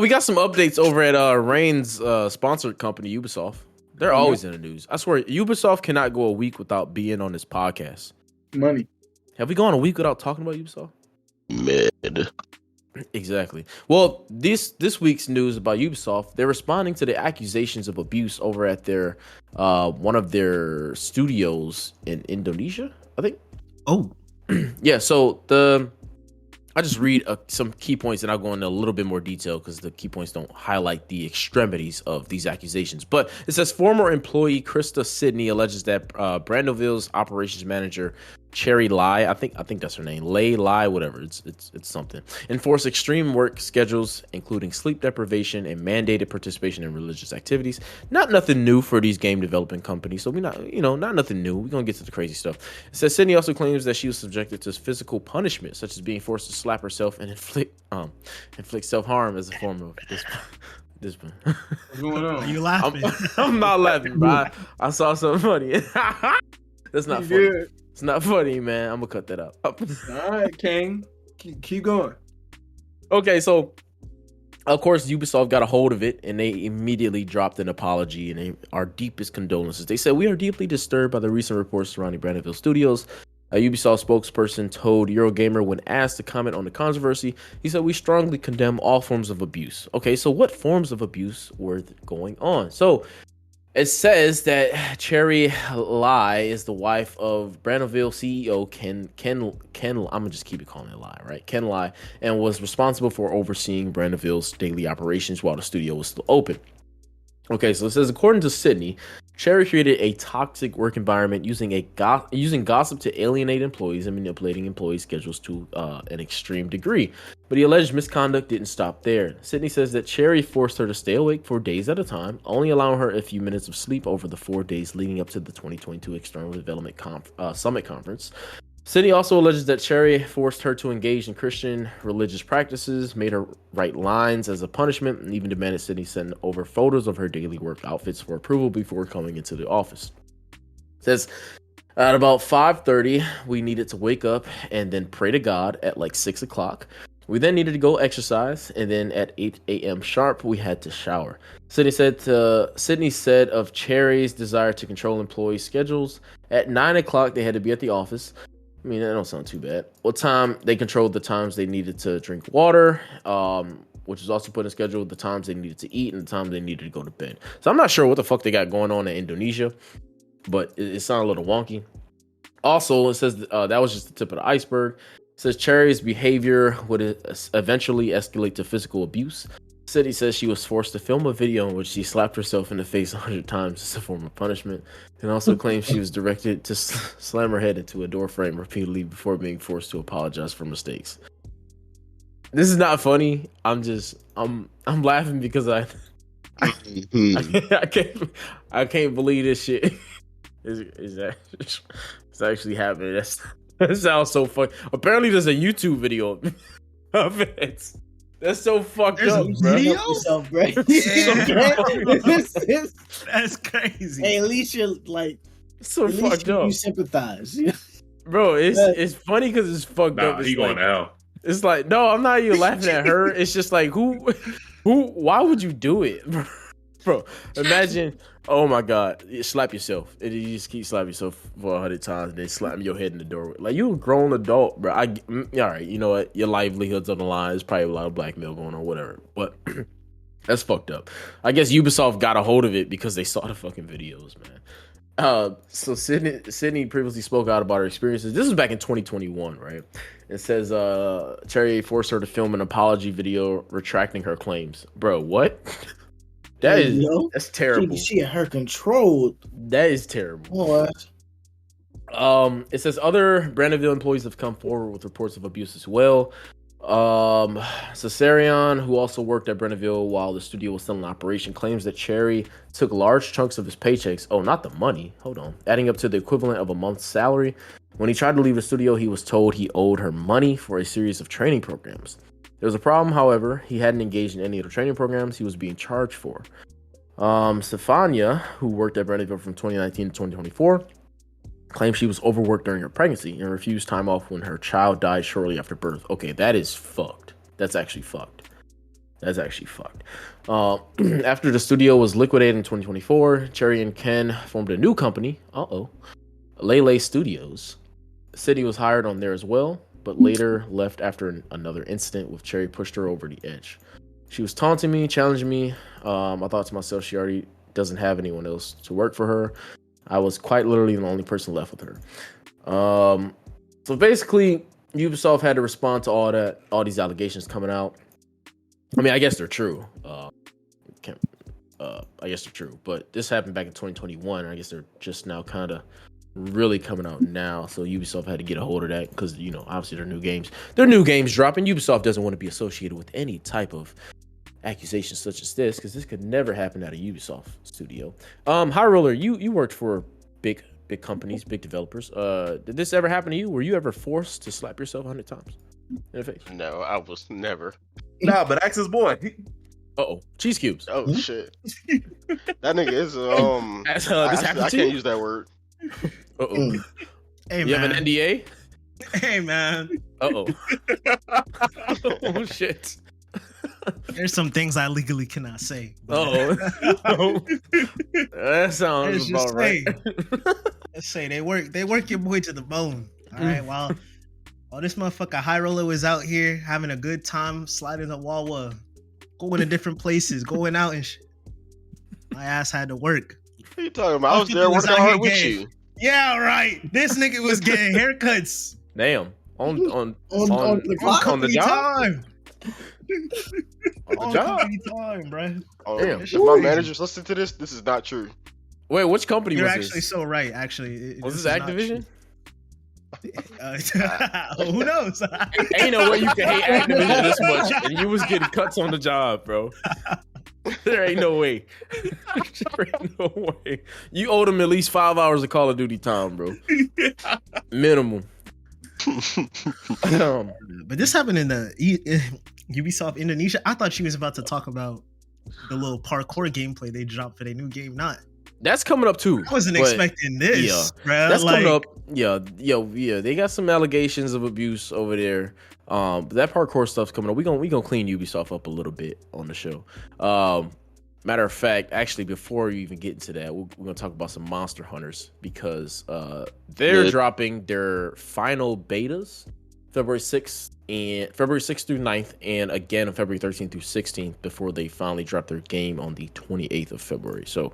We got some updates over at Rain's sponsored company, Ubisoft. They're always in the news. I swear, Ubisoft cannot go a week without being on this podcast. Money. Have we gone a week without talking about Ubisoft? Mid. Exactly. Well, this week's news about Ubisoft, they're responding to the accusations of abuse over at their one of their studios in Indonesia, I think. Oh. Yeah, so I just read some key points and I'll go into a little bit more detail because the key points don't highlight the extremities of these accusations. But it says former employee Krista Sidney alleges that Brandoville's operations manager Cherry Lai, I think that's her name, Lai, whatever, it's something, enforce extreme work schedules, including sleep deprivation and mandated participation in religious activities. Not nothing new for these game development companies, so not nothing new. We're gonna get to the crazy stuff. It says Sidney also claims that she was subjected to physical punishment, such as being forced to slap herself and inflict self-harm as a form of discipline. What's going on? You laughing? I'm not laughing, bro. I saw something funny. That's not funny. Good. It's not funny, man. I'm gonna cut that out. All right, King. Keep going. Okay, so of course Ubisoft got a hold of it and they immediately dropped an apology and our deepest condolences. They said, "We are deeply disturbed by the recent reports surrounding Brandonville Studios." A Ubisoft spokesperson told Eurogamer when asked to comment on the controversy, he said, "We strongly condemn all forms of abuse." Okay, so what forms of abuse were going on? So it says that Cherry Lai is the wife of Brandonville CEO Ken. I'm gonna just keep it calling it Lai, right? Ken Lai, and was responsible for overseeing Brandonville's daily operations while the studio was still open. Okay, so it says according to Sydney, Cherry created a toxic work environment using gossip to alienate employees and manipulating employees' schedules to an extreme degree. But the alleged misconduct didn't stop there. Sydney says that Cherry forced her to stay awake for days at a time, only allowing her a few minutes of sleep over the 4 days leading up to the 2022 External Development Summit Conference. Sydney also alleges that Cherry forced her to engage in Christian religious practices, made her write lines as a punishment, and even demanded Sydney send over photos of her daily work outfits for approval before coming into the office. It says, at about 5:30, we needed to wake up and then pray to God at like 6 o'clock. We then needed to go exercise, and then at 8 a.m. sharp, we had to shower. Sydney said of Cherry's desire to control employee schedules. At 9 o'clock, they had to be at the office. I mean, that don't sound too bad. What time they controlled the times they needed to drink water, which is also put in schedule, the times they needed to eat, and the time they needed to go to bed. So I'm not sure what the fuck they got going on in Indonesia, but it sounded a little wonky. Also, it says that was just the tip of the iceberg. It says Cherry's behavior would eventually escalate to physical abuse. City says she was forced to film a video in which she slapped herself in the face 100 times as a form of punishment, and also claims she was directed to slam her head into a door frame repeatedly before being forced to apologize for mistakes. This is not funny. I'm laughing because I can't believe this shit is actually happening. That sounds so funny. Apparently, there's a YouTube video of it. That's so fucked There's a up, bro. video? Help yourself, bro. Yeah. That's crazy. Hey, at least you're like, So at least fucked up, you sympathize. bro. It's funny because it's fucked Nah, up. It's he going like, out. it's like, no, I'm not even laughing at her. It's just like, why would you do it, bro? Imagine, oh my god, you slap yourself, and you just keep slapping yourself for 100 times, and then slam your head in the doorway. Like, you a grown adult, bro. All right, you know what? Your livelihood's on the line. There's probably a lot of blackmail going on, whatever. But that's fucked up. I guess Ubisoft got a hold of it because they saw the fucking videos, man. So Sydney previously spoke out about her experiences. This was back in 2021, right? It says Cherry forced her to film an apology video retracting her claims. Bro, what? That's terrible. She had her controlled. That is terrible. What? It says other Brandonville employees have come forward with reports of abuse as well. Cesarion, who also worked at Brandonville while the studio was still in operation, claims that Cherry took large chunks of his paychecks. Oh, not the money. Hold on. Adding up to the equivalent of a month's salary. When he tried to leave the studio, he was told he owed her money for a series of training programs. There was a problem, however. He hadn't engaged in any of the training programs he was being charged for. Stefania, who worked at Brandonville from 2019 to 2024, claimed she was overworked during her pregnancy and refused time off when her child died shortly after birth. Okay, that is fucked. That's actually fucked. After the studio was liquidated in 2024, Cherry and Ken formed a new company. Lele Studios. City was hired on there as well, but later left after another incident with Cherry pushed her over the edge. She was taunting me, challenging me. I thought to myself, she already doesn't have anyone else to work for her. I was quite literally the only person left with her. So basically, Ubisoft had to respond to all these allegations coming out. I mean, I guess they're true. I guess they're true, but this happened back in 2021. I guess they're just now kind of really coming out now. So Ubisoft had to get a hold of that because, you know, obviously they're new games. They're new games dropping. Ubisoft doesn't want to be associated with any type of accusations such as this because this could never happen at a Ubisoft studio. High Roller, you worked for big companies, big developers. Did this ever happen to you? Were you ever forced to slap yourself 100 times in the face? No, I was never. Nah, but ask his boy. Cheese cubes. Oh shit. That nigga is this happened I to can't you? use that word. Hey, You man. have an NDA? Hey, man. Oh shit. There's some things I legally cannot say. That sounds about right. Let's say they work your boy to the bone. All right, while this motherfucker High Roller was out here having a good time sliding the Wawa, going to different places, going out and shit. My ass had to work. What are you talking about? I was there working hard with you. Yeah, right. This nigga was getting haircuts. Damn. On the the job. Time. On the job. Time, bro. Damn. If my managers listen to this is not true. Wait, which company You're was actually this? so right. Actually, Was this Activision? Who knows? Ain't no way you can hate Activision this much, and you was getting cuts on the job, bro. There ain't no way. There ain't no way. You owed them at least 5 hours of Call of Duty time, bro. Minimum. But this happened in the Ubisoft Indonesia. I thought she was about to talk about the little parkour gameplay they dropped for their new game. That's coming up too. I wasn't expecting this. Yeah, bruh. that's coming up. Yeah. They got some allegations of abuse over there. But that parkour stuff's coming up. We gonna clean Ubisoft up a little bit on the show. Matter of fact, actually, before we even get into that, we're gonna talk about some Monster Hunters because they're dropping their final betas February 6th through 9th, and again on February 13th through 16th before they finally drop their game on the 28th of February. So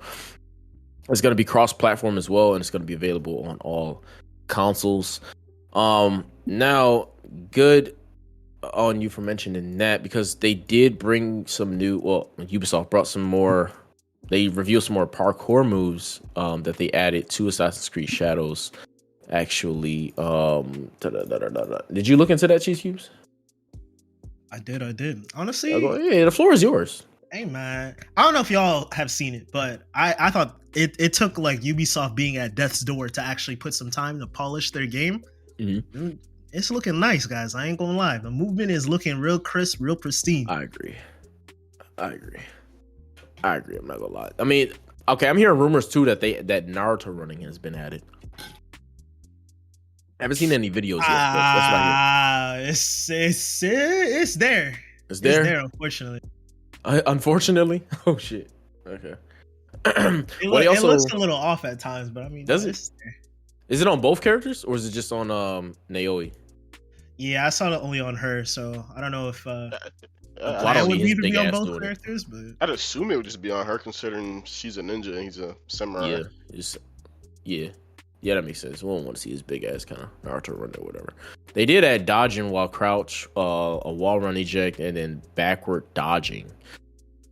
it's going to be cross-platform as well, and it's going to be available on all consoles. Now, good on you for mentioning that because they did bring some new. Well, Ubisoft brought some more. They revealed some more parkour moves that they added to Assassin's Creed Shadows. Actually, did you look into that, Cheese Cubes? I did. Honestly, yeah, the floor is yours. Hey man, I don't know if y'all have seen it, but I thought it took like Ubisoft being at death's door to actually put some time to polish their game. Mm-hmm. it's looking nice, guys. I ain't gonna lie. The movement is looking real crisp, real pristine. I agree. I'm not gonna lie. I mean, okay, I'm hearing rumors too that Naruto running has been added. I haven't seen any videos yet. That's what I hear. It's there. It's there. It's there, unfortunately. Unfortunately, oh shit. Okay. It looks a little off at times, but I mean, does it? Is it on both characters or is it just on Naoi? Yeah, I saw it only on her, so I don't know if I would need to be on both characters, but I'd assume it would just be on her, considering she's a ninja and he's a samurai. Yeah, that makes sense. We don't want to see his big ass kind of Naruto run or whatever. They did add dodging while crouch, a wall run eject, and then backward dodging.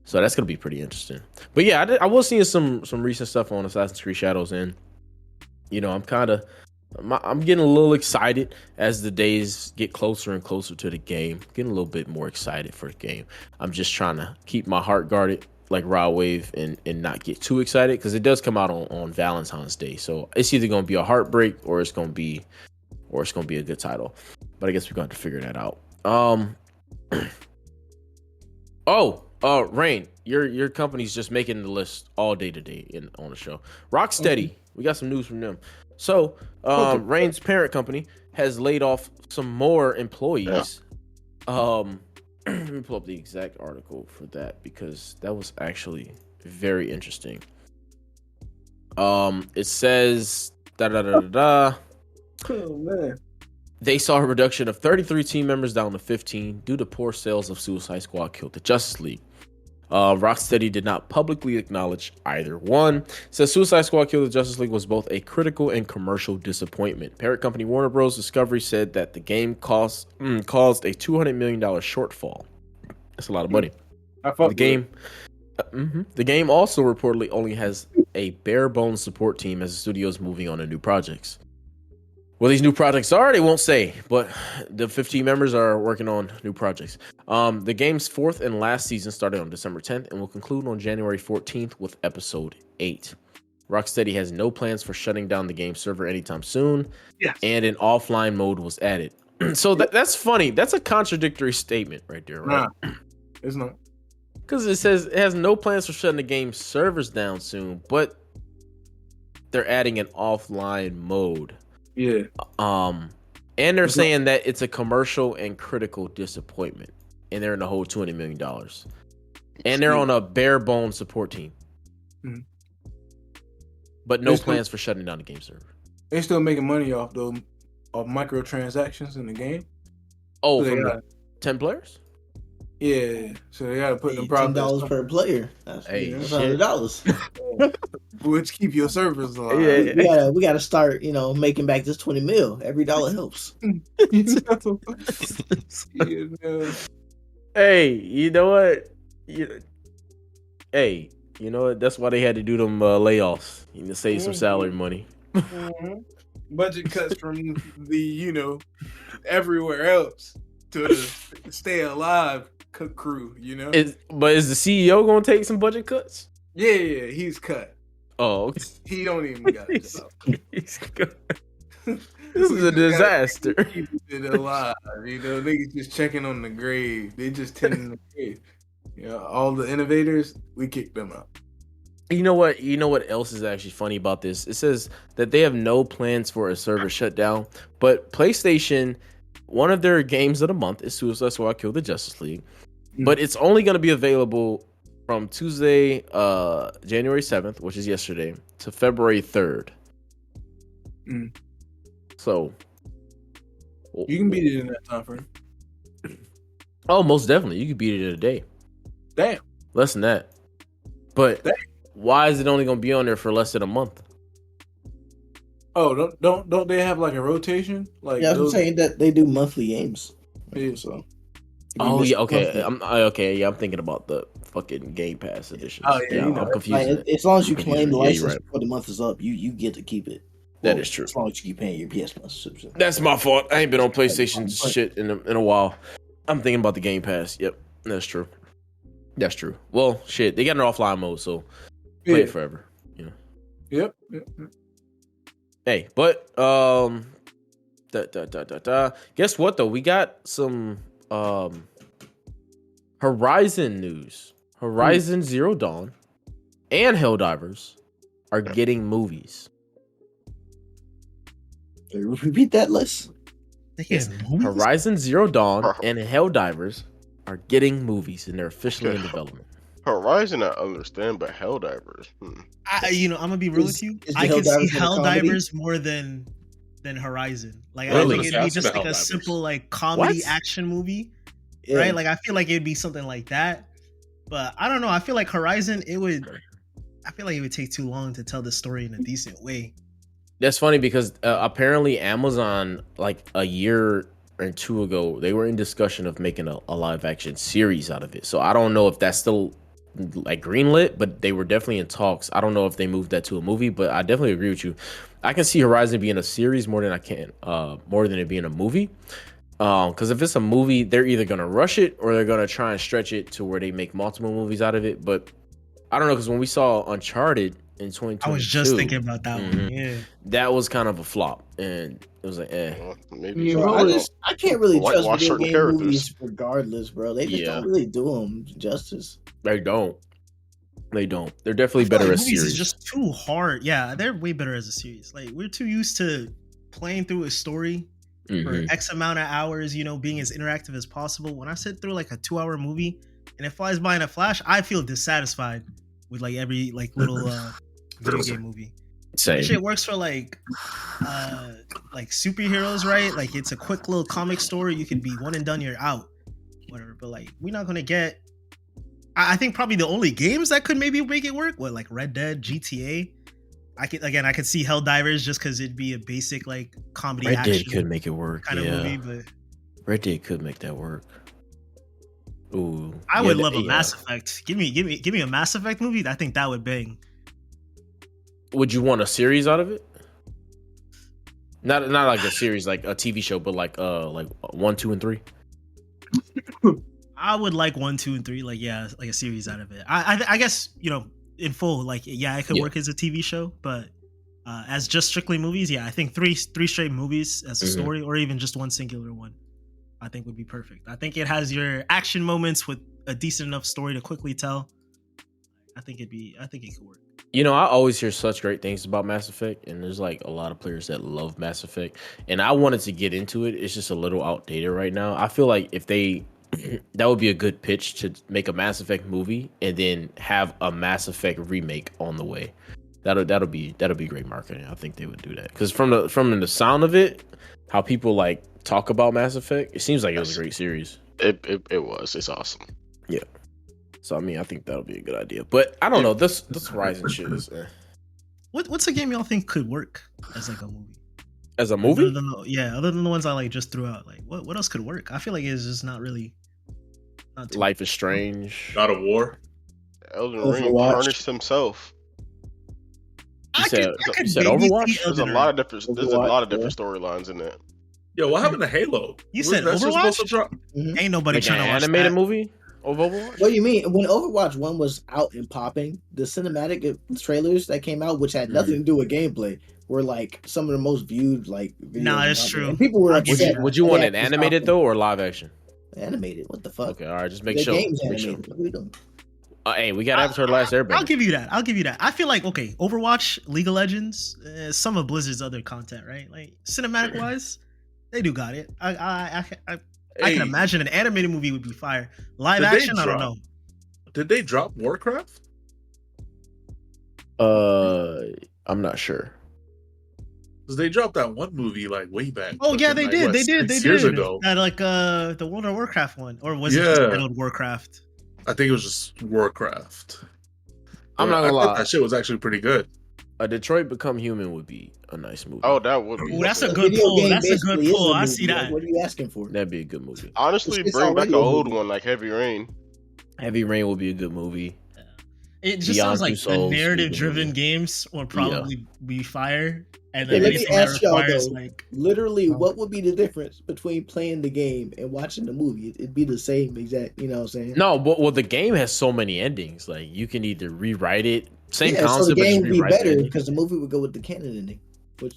So that's gonna be pretty interesting. But yeah, I was seeing some recent stuff on Assassin's Creed Shadows, and you know, I'm getting a little excited as the days get closer and closer to the game. Getting a little bit more excited for the game. I'm just trying to keep my heart guarded like Raw Wave and not get too excited because it does come out on Valentine's Day. So it's either gonna be a heartbreak or it's gonna be a good title. But I guess we're gonna have to figure that out. Rain, your company's just making the list all day today on the show. Rocksteady, we got some news from them. So, Rain's parent company has laid off some more employees. Let me pull up the exact article for that because that was actually very interesting. It says Oh man. They saw a reduction of 33 team members down to 15 due to poor sales of Suicide Squad Killed the Justice League. Rocksteady did not publicly acknowledge either one. Says Suicide Squad Killed the Justice League was both a critical and commercial disappointment. Parent company Warner Bros. Discovery said that the game caused a $200 million shortfall. That's a lot of money. The game also reportedly only has a bare bones support team as the studio is moving on to new projects. Well, these new projects are, they won't say, but the 15 members are working on new projects. The game's fourth and last season started on December 10th and will conclude on January 14th with episode 8. Rocksteady has no plans for shutting down the game server anytime soon, and an offline mode was added. So that's funny. That's a contradictory statement right there, right? Nah, it's not. Because it says it has no plans for shutting the game servers down soon, but they're adding an offline mode. Yeah. And they're saying that it's a commercial and critical disappointment, and they're in the whole $200 million, and they're on a bare bones support team, but no plans for shutting down the game server. They're still making money off those microtransactions in the game. Oh, so from the 10 players. Yeah, so they gotta put the profit. $10 per player. That's $100. Which keep your servers alive. Yeah, we gotta start, making back this $20 million. Every dollar helps. Hey, you know what? Hey, you know what? That's why they had to do them layoffs. You know, save some salary money. Budget cuts from the everywhere else to stay alive crew. But is the CEO gonna take some budget cuts? Yeah, he's cut. Oh, okay. He don't even got it. He's good. This is a disaster. Keep it alive. Niggas just checking on the grave. They just tending the grave. All the innovators, we kicked them out. You know what? Else is actually funny about this? It says that they have no plans for a server shutdown, but PlayStation, one of their games of the month is Suicide Squad Killed the Justice League, but it's only going to be available from Tuesday, January 7th, which is yesterday, to February 3rd. So you can beat it in that time frame. Oh, most definitely. You can beat it in a day. Damn. Less than that. But why is it only going to be on there for less than a month? Oh, don't they have like a rotation? Like I'm saying that they do monthly games. Yeah, so. Oh yeah, okay. I'm thinking about the fucking Game Pass edition. Oh yeah, I'm confused. As long as you claim the license before the month is up, you get to keep it. That is true. As long as you keep paying your PS Plus subscription. That's my fault. I ain't been on PlayStation shit in a while. I'm thinking about the Game Pass. Yep, that's true. That's true. Well, shit, they got an offline mode, so play it forever. Yep. Yep. Hey, but Guess what though? We got some Horizon news. Horizon Zero Dawn and Helldivers are getting movies. Repeat that list. Yes. Horizon Zero Dawn and Helldivers are getting movies, and they're officially in development. Horizon, I understand, but Helldivers. I'm gonna be real with you. I can see Helldivers more than Horizon. Like Really? I think it'd be just like a simple like comedy action movie, right? Like I feel like it'd be something like that. But I don't know. I feel like Horizon, I feel like it would take too long to tell the story in a decent way. That's funny because apparently Amazon, like a year or two ago, they were in discussion of making a live action series out of it. So I don't know if that's still like greenlit, but they were definitely in talks. I don't know if they moved that to a movie, but I definitely agree with you. I can see Horizon being a series more than it being a movie. Because if it's a movie, they're either gonna rush it or they're gonna try and stretch it to where they make multiple movies out of it. But I don't know, because when we saw Uncharted in 2022, I was just thinking about that one. Yeah, that was kind of a flop, and it was like, maybe. Bro, I can't really trust video game movies regardless, bro. They just don't really do them justice. They don't. They're definitely better as series. It's just too hard. Yeah, they're way better as a series. Like we're too used to playing through a story for X amount of hours, being as interactive as possible. When I sit through like a 2-hour movie and it flies by in a flash, I feel dissatisfied with like every like little video game movie. Same. This shit works for like superheroes, right? Like it's a quick little comic story. You can be one and done, you're out. Whatever. But like we're not gonna get. I think probably the only games that could maybe make it work, like Red Dead, GTA. I could see Helldivers just because it'd be a basic like comedy action. Red Dead could make it work kind of movie, but Red Dead could make that work. Ooh, I would love a Mass Effect. Give me a Mass Effect movie. I think that would bang. Would you want a series out of it? Not like a series, like a TV show, but like 1, 2, and 3. I would like 1, 2, and 3. Like a series out of it. I guess in full, like it could work as a TV show, but as just strictly movies, I think three straight movies as a story, or even just one singular one, I think would be perfect. I think it has your action moments with a decent enough story to quickly tell. I think it could work. I always hear such great things about Mass Effect, and there's like a lot of players that love Mass Effect, and I wanted to get into it. It's just a little outdated right now. I feel like if they that would be a good pitch to make a Mass Effect movie and then have a Mass Effect remake on the way. That'll be great marketing. I think they would do that because from the sound of it, how people like talk about Mass Effect, it seems like it was a great series. It was. It's awesome. Yeah. So I mean, I think that'll be a good idea. But I don't know. This Horizon shit is. What's a game y'all think could work as like a movie? As a movie? Other than the ones I like just threw out. Like what else could work? I feel like it's just not really. Life is Strange. God of War. Elden Ring tarnished himself. You said Overwatch? There's a lot of different storylines in it. Yo, what happened to Halo? You said Overwatch? Ain't nobody trying to watch animate that. A movie of Overwatch? What do you mean? When Overwatch 1 was out and popping, the cinematic trailers that came out, which had nothing to do with gameplay, were like some of the most viewed like videos. Nah, it's true. And people were upset. Would you want it animated though or live action? Animated. What the fuck? Okay, all right, just make sure. Game's animated. What are we doing? Hey, we got Avatar: The Last Airbender. I'll give you that. I feel like Overwatch, League of Legends, some of Blizzard's other content, right? Like cinematic wise, they do got it. I can imagine an animated movie would be fire. Live action, I don't know. Did they drop Warcraft? I'm not sure. Because they dropped that one movie like way back. Oh yeah, they did. They did. Years ago. That like the World of Warcraft one, or was it just titled Warcraft? I think it was just Warcraft. I'm not gonna lie, that shit was actually pretty good. A Detroit Become Human would be a nice movie. Oh, that would be. Ooh, that's a good pull. That's a good pull. I see that. What are you asking for? That'd be a good movie. Honestly, bring back an old one like Heavy Rain. Heavy Rain would be a good movie. It just sounds like the narrative-driven games will probably be fire. And then let me ask y'all though, like, literally, what would be the difference between playing the game and watching the movie? It'd be the same exact, you know what I'm saying? No, but well, the game has so many endings. Like you can either rewrite it, same concept, so the game but would be better because the movie would go with the canon ending.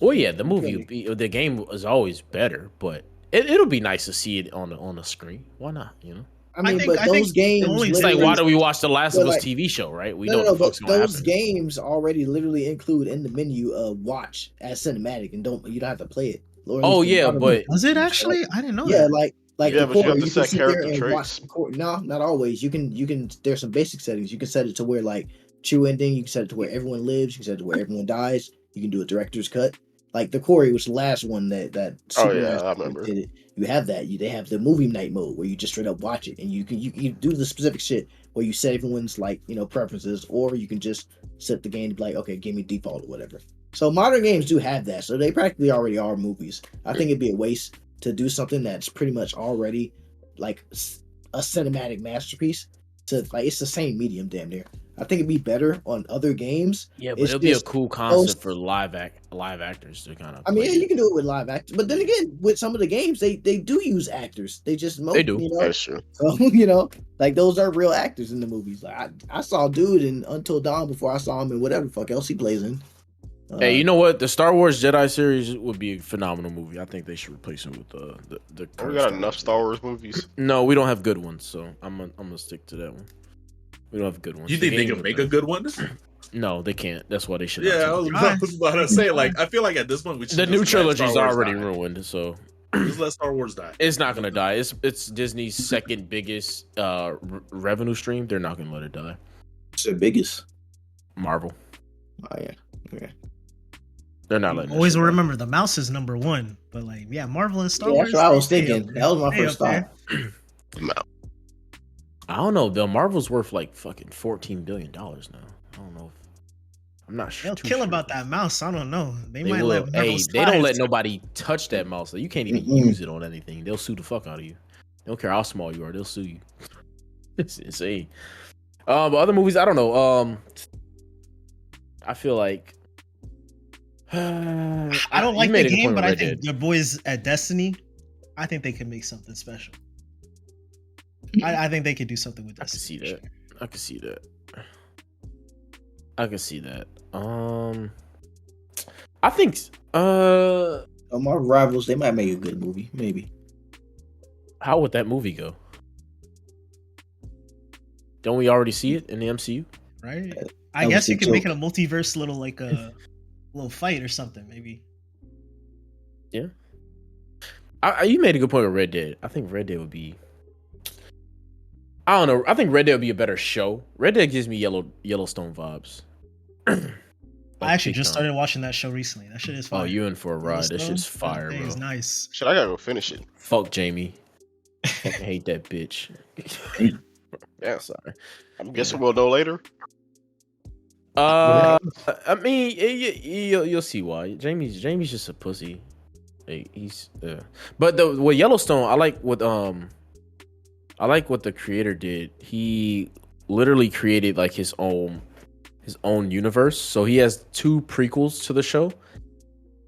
Well, yeah, the the game is always better, but it'll be nice to see it on the screen. Why not? You know. I mean, I but those think games. the only- It's like, why do we watch the Last of Us like, TV show? Right? We No, know no, what the but fuck's gonna those happen. games already literally include in the menu watch as cinematic, and you don't have to play it. Or at Oh, least in a yeah, lot of but- Was it so, actually? I didn't know yeah, that. like Yeah, the but you core, have to you can set sit there character and watch traits. the core. No, not always. You can. There's some basic settings. You can set it to where like true ending. You can set it to where everyone lives. You can set it to where everyone dies. You can do a director's cut. Like the Quarry was the last one that Oh, Super yeah, Mario I remember. did it. You have that. They have the movie night mode where you just straight up watch it, and you do the specific shit where you set everyone's like preferences, or you can just set the game to be like, okay, give me default or whatever. So modern games do have that, so they practically already are movies. I think it'd be a waste to do something that's pretty much already like a cinematic masterpiece. To like, it's the same medium, damn near. I think it'd be better on other games. Yeah, but It's it'll be a just cool concept for live actors to kind of. I mean, yeah, you can do it with live actors, but then again, with some of the games, they do use actors. They just They do. That's true. So like those are real actors in the movies. Like I saw dude in Until Dawn before I saw him in whatever the fuck else he plays in. Hey, you know what? The Star Wars Jedi series would be a phenomenal movie. I think they should replace it with the. We current got Star enough Wars. Star Wars movies. No, we don't have good ones, so I'm gonna stick to that one. We don't have good ones. You think they can make a good one? No, they can't. That's why they should. Yeah, I was about to say, like, I feel like at this point, The new trilogy's already ruined, so just let Star Wars die. it's not gonna die. It's Disney's second biggest revenue stream. They're not gonna let it die. It's the biggest. Marvel. Oh yeah. Okay. They're not letting. Always that shit die. remember the mouse is number one, but like, yeah, Marvel and Star Yeah, Wars. that's what I was they thinking. up That was my there. first They up there. thought. I don't know. The Marvel's worth like fucking $14 billion now. I don't know. I'm not sure. They'll kill about that mouse. I don't know. They They might will. let Marvel Hey, they don't let slide. nobody touch that mouse. So you can't even Mm-mm. use it on anything. They'll sue the fuck out of you. They don't care how small you are. They'll sue you. It's insane. But other movies, I don't know. I feel like I don't like you made the a good game, point but with I Red think Dead. the boys at Destiny, I think they can make something special. I think they could do something with I can Destiny. see for that. sure. I can see that. I can see that. I think Marvel Rivals, they might make a good movie, maybe. how would that movie go? Don't we already see it in the MCU? Right? That I was guess the you can make it joke. a multiverse little like a little fight or something, maybe. You made a good point with Red Dead. I think Red Dead would be. I don't know. I think Red Dead would be a better show. Red Dead gives me Yellowstone vibes. I actually just started watching that show recently. That shit is fire. Oh, you in for a ride? That Yellowstone? shit's fire, That thing bro. is nice. Shit, I gotta go finish it. Fuck Jamie. Fucking hate that bitch. Yeah, Sorry. I'm guessing we'll know later. I mean, you'll see why. Jamie's just a pussy. Like, he's but with Yellowstone, I like what the creator did. He literally created like his own universe. So he has two prequels to the show.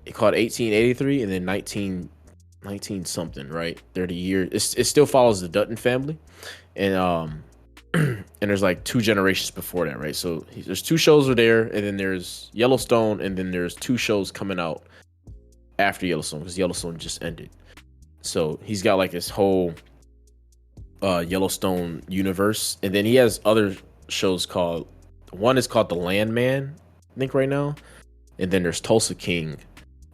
It called 1883 and then 19 something, right? 30 years. It still follows the Dutton family, and and there's like two generations before that, right? So there's two shows are there, and then there's Yellowstone, and then there's two shows coming out after Yellowstone because Yellowstone just ended. So he's got like this whole Yellowstone universe, and then he has other shows called one is called The Landman, I think right now, and then there's Tulsa King,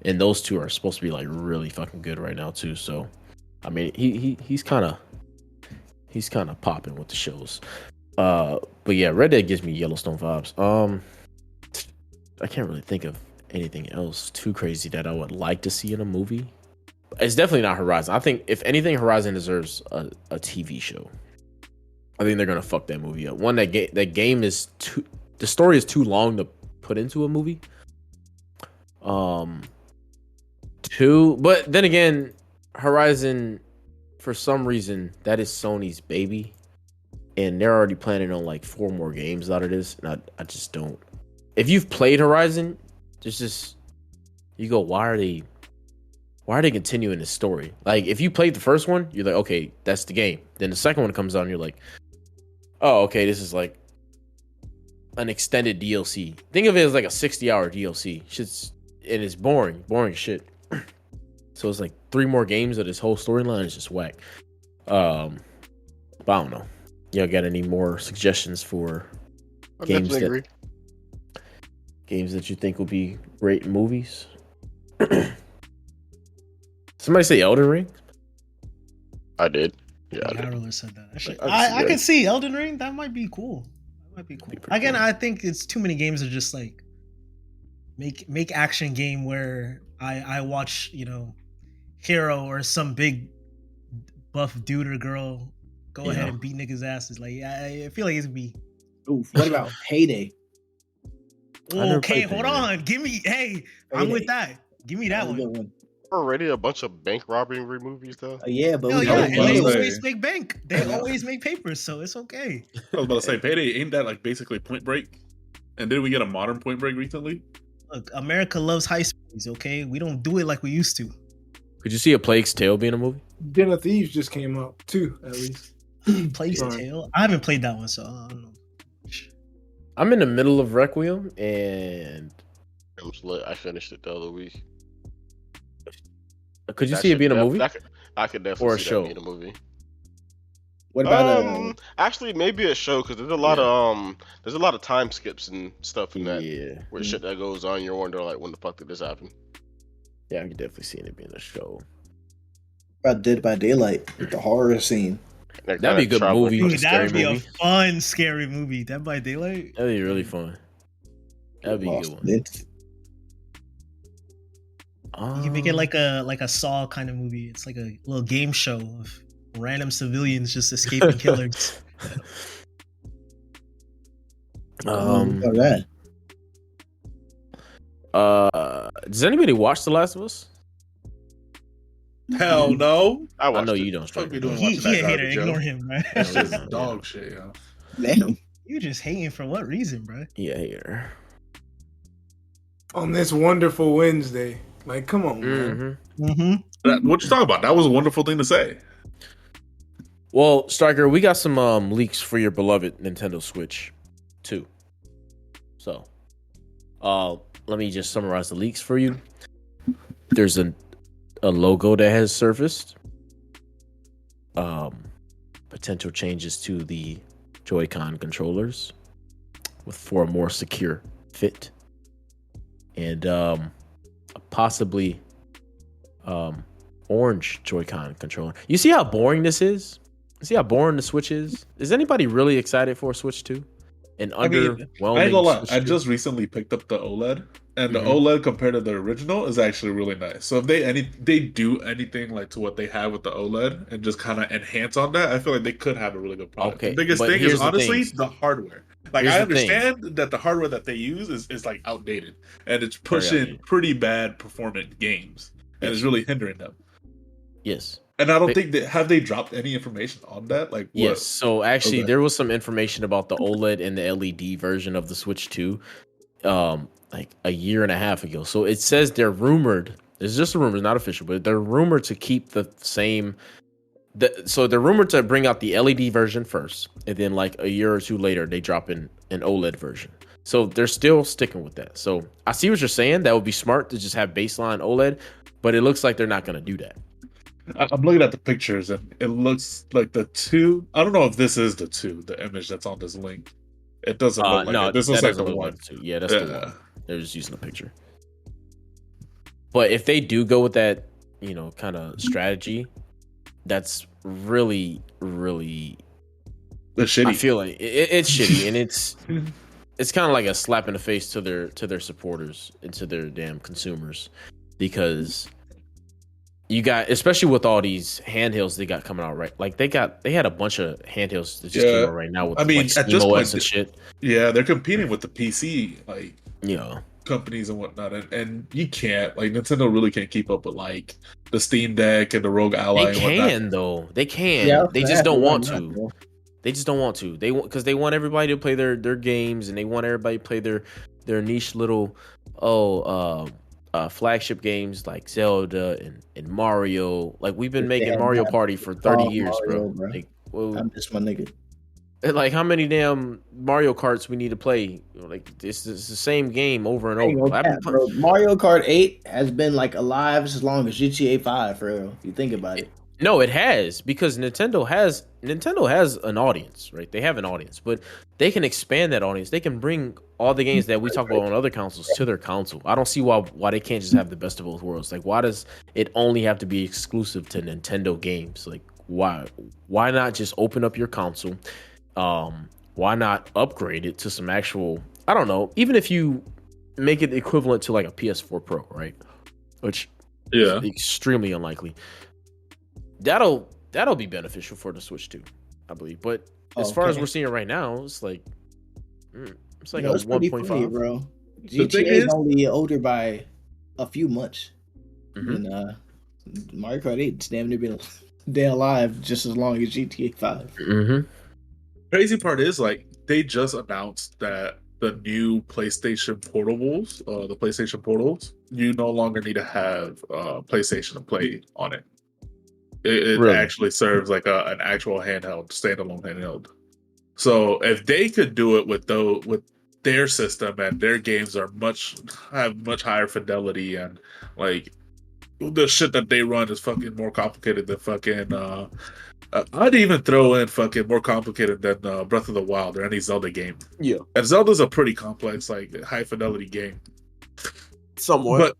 and those two are supposed to be like really fucking good right now too. So I mean he's kind of popping with the shows. But yeah, Red Dead gives me Yellowstone vibes. I can't really think of anything else too crazy that I would like to see in a movie. It's definitely not Horizon. I think if anything, Horizon deserves a TV show. I think they're gonna fuck that movie up. One, that game is the story is too long to put into a movie. Two, but then again, Horizon, for some reason, that is Sony's baby, and they're already planning on like 4 more games out of this, and I just don't. If you've played Horizon, you go, why are they continuing this story? Like, if you played the first one, you're like, okay, that's the game. Then the second one comes out, and you're like, oh, okay, this is like an extended DLC. Think of it as like a 60-hour DLC. it's boring shit. So it's like 3 more games of this whole storyline is just whack. But I don't know. Y'all got any more suggestions for I games definitely agree. games that you think will be great movies? Somebody say Elden Ring? I did. Yeah, I Yeah, did. Hyrule said that. Actually, I can see I that. could see Elden Ring. That might be cool. That might be cool. Be pretty Again, cool. I think it's too many games are just like make action game where I watch, you know, Hero or some big buff dude or girl go ahead Yeah. and beat niggas' asses. Like I feel like it's be Oof, what about Payday? never okay. played Hold Payday. on, give me. Hey, I'm with that. Give me that That was a one. good one. Already a bunch of bank robbery movies though. Yeah, but Hell we yeah, got was and about they to Payday. say- always make bank. They Yeah. always make papers, so it's okay. I was about to say, Payday, ain't that like basically Point Break? And did we get a modern Point Break recently? Look, America loves high speeds. Okay, we don't do it like we used to. Could you see A Plague's Tale being a movie? Den of Thieves just came out too, at least. Plague's Sorry. Tale. I haven't played that one, so I don't know. I'm in the middle of Requiem, and I'm lit. I finished it the other week. could you That see it shit being a def- movie? I could definitely Or a see show? that being a movie. What about Actually, maybe a show because there's a lot of time skips and stuff in that Yeah, where shit that goes on. You're wondering like, when the fuck did this happen? yeah, I could definitely see it being a show. about Dead by Daylight with the horror scene? That That'd be a good travel- movie. Dude, Scary that would be movie. a fun, scary movie. Dead by Daylight. That'd be really fun. That'd be a good Lost one. It. You can make it like a Saw kind of movie. It's like a little game show of random civilians just escaping killers. About that. Does anybody watch The Last of Us? Hell no. I I watched know it. you don't. Fuck Straight we up. doing He watching that a hater. garbage, yo. Ignore him, man. That's Yeah. just dog shit, yo. Damn. You just hating for what reason, bro? Yeah, here. On this wonderful Wednesday. Like, come on, man. Mm-hmm. Mm-hmm. What you talking about? That was a wonderful thing to say. Well, Striker, we got some leaks for your beloved Nintendo Switch 2. So, let me just summarize the leaks for you. There's a logo that has surfaced. Potential changes to the Joy-Con controllers for a more secure fit, and possibly orange Joy-Con controller. You see how boring this is? You see how boring the Switch is? Is anybody really excited for a Switch 2? An I mean, underwhelming I ain't gonna lie. Switch I 2? just recently picked up the OLED, and the Mhm. OLED compared to the original is actually really nice. So if they do anything like to what they have with the OLED and just kind of enhance on that, I feel like they could have a really good product. Okay, The biggest but thing here's is the honestly thing. the hardware. Like Here's I the thing. understand that the hardware that they use is like outdated and it's Very pushing outdated. pretty bad performant games and Yes. it's really hindering them. Yes. And I don't They- think that have they dropped any information on that? Like what? Yes. So actually, Okay. there was some information about the OLED and the LED version of the Switch 2, like a year and a half ago. So it says they're rumored. It's just a rumor, it's not official, but they're rumored to keep the same. So they're rumored to bring out the LED version first, and then like a year or two later, they drop in an OLED version. So they're still sticking with that. So I see what you're saying. That would be smart to just have baseline OLED, but it looks like they're not going to do that. I'm looking at the pictures and it looks like the 2. I don't know if this is the 2, the image that's on this link. It doesn't look like No, it. This that looks like doesn't the look one. like the 2. Yeah, that's the Yeah. one. They're just using a picture. But if they do go with that, kind of strategy, that's really, really. It's shitty. I feel like it's shitty, and it's kind of like a slap in the face to their supporters and to their damn consumers, because you got, especially with all these handhelds they got coming out, right? Like they had a bunch of handhelds that just came out right now with I mean, like at this SteamOS point, and shit. Yeah, they're competing with the PC like Yeah. companies and whatnot, and you can't, like, Nintendo really can't keep up with like the Steam Deck and the Rogue Ally They and whatnot. can though. They can. Yeah, They I just have don't to want run to. that, bro. They just don't want to. They want, because they want everybody to play their games, and they want everybody to play their niche little flagship games like Zelda and Mario. Like we've been If they making had Mario that, Party for 30 oh, years, Mario, bro. bro. Like, well, I miss my nigga. Like how many damn Mario Karts we need to play? Like this is the same game over and I ain't over. gonna cap, bro. Mario Kart 8 has been like alive as long as GTA 5 for real. If you think about it. No, it has because Nintendo has an audience, right? They have an audience, but they can expand that audience. They can bring all the games that we talk about on other consoles to their console. I don't see why they can't just have the best of both worlds. Like, why does it only have to be exclusive to Nintendo games? Like, why not just open up your console? Why not upgrade it to some actual? I don't know. Even if you make it equivalent to like a PS4 Pro, right? Which is extremely unlikely. That'll be beneficial for the Switch too, I believe. But as far as we're seeing it right now, it's like a 1.5, bro. GTA is only older by a few months, and Mario Kart 8's damn near been alive just as long as GTA 5. Mm-hmm. Crazy part is like they just announced that the new PlayStation portables, you no longer need to have PlayStation to play on it. It really? Actually serves like an actual standalone handheld. So if they could do it with their system and their games have much higher fidelity and like the shit that they run is fucking more complicated than fucking. I'd even throw in fucking more complicated than Breath of the Wild or any Zelda game. Yeah, and Zelda's a pretty complex, like high fidelity game. Somewhat.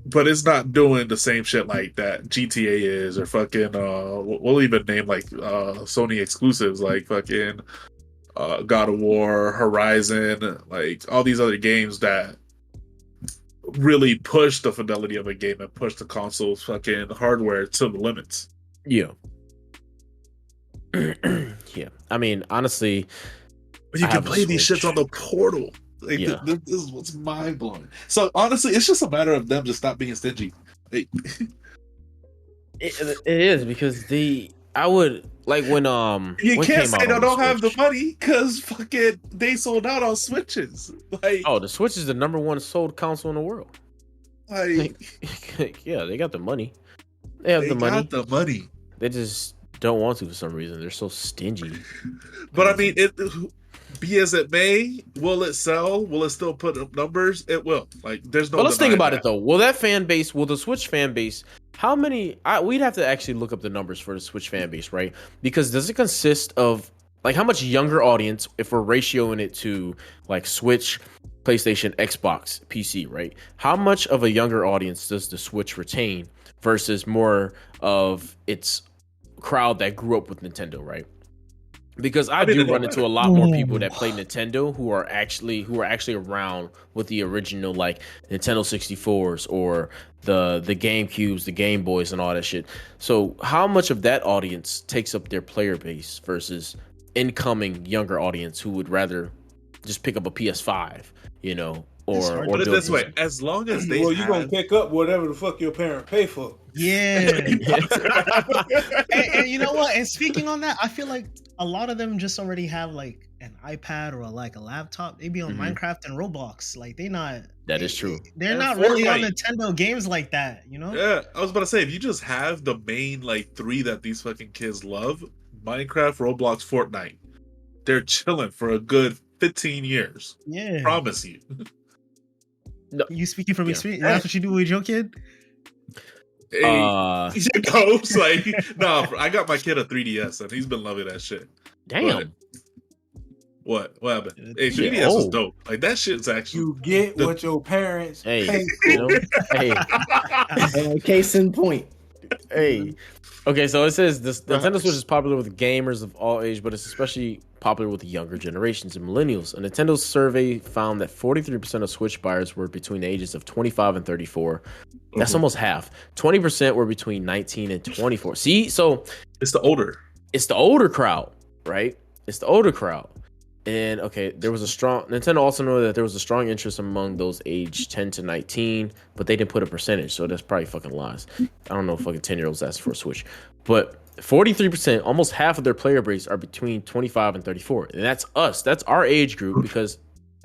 But it's not doing the same shit like that GTA is, or fucking we'll even name like Sony exclusives like fucking God of War, Horizon, like all these other games that really push the fidelity of a game and push the console's fucking hardware to the limits. Yeah. Yeah. I mean, honestly, but you can play these shits on the Portal. Like this is what's mind blowing. So honestly, it's just a matter of them just stop being stingy. It is because I would like when you can't say they don't have the money because fucking they sold out on Switches. Like the Switch is the number one sold console in the world. Like yeah, they got the money. They have the money. Got the money. They just don't want to for some reason. They're so stingy. But I mean, be as it may, will it sell? Will it still put up numbers? It will. Like, there's no. But let's think about it though. Will the Switch fan base? How many? We'd have to actually look up the numbers for the Switch fan base, right? Because does it consist of like how much younger audience if we're ratioing it to like Switch, PlayStation, Xbox, PC, right? How much of a younger audience does the Switch retain versus more of its crowd that grew up with Nintendo, right? Because I do run into a lot more people that play Nintendo who are actually around with the original like Nintendo 64s or the GameCubes, the Game Boys, and all that shit. So how much of that audience takes up their player base versus incoming younger audience who would rather just pick up a PS5, you know? Or put it this way, as long as you're gonna pick up whatever the fuck your parent pay for. Yeah. and you know what? And speaking on that, I feel like a lot of them just already have like an iPad or like a laptop. They be on Minecraft and Roblox. Like that is true. They're not really on Nintendo games like that, you know? Yeah, I was about to say, if you just have the main like 3 that these fucking kids love, Minecraft, Roblox, Fortnite, they're chilling for a good 15 years. Yeah. Promise you. No. You speaking from experience? That's what you do with your kid? Hey, goes like no. I got my kid a 3DS and he's been loving that shit. Damn. What happened? Hey, 3DS is dope. Like that shit's actually. You get what your parents pay. You know? Hey. Case in point. Hey. Okay, so it says this Nintendo Switch is popular with gamers of all age, but it's especially popular with the younger generations and millennials. A Nintendo survey found that 43% of Switch buyers were between the ages of 25 and 34. That's almost half. 20% were between 19 and 24. See, so it's the older crowd, right? It's the older crowd. And okay, Nintendo also know that there was a strong interest among those aged 10 to 19, but they didn't put a percentage, so that's probably fucking lies. I don't know if fucking 10-year-olds asked for a Switch. But 43%, almost half of their player base are between 25 and 34. And that's us. That's our age group because,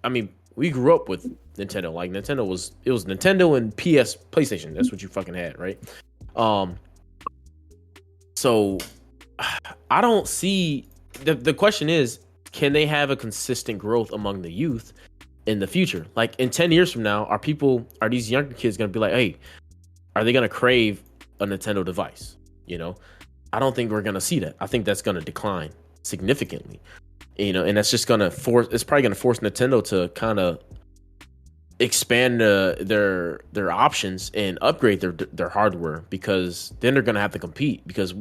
I mean, we grew up with Nintendo. Like, it was Nintendo and PlayStation. That's what you fucking had, right? So, I don't see the question is, can they have a consistent growth among the youth in the future? Like in 10 years from now, are these younger kids going to be like, hey, are they going to crave a Nintendo device? You know, I don't think we're going to see that. I think that's going to decline significantly, you know, and that's just going to it's probably going to force Nintendo to kind of expand their options and upgrade their hardware, because then they're going to have to compete, because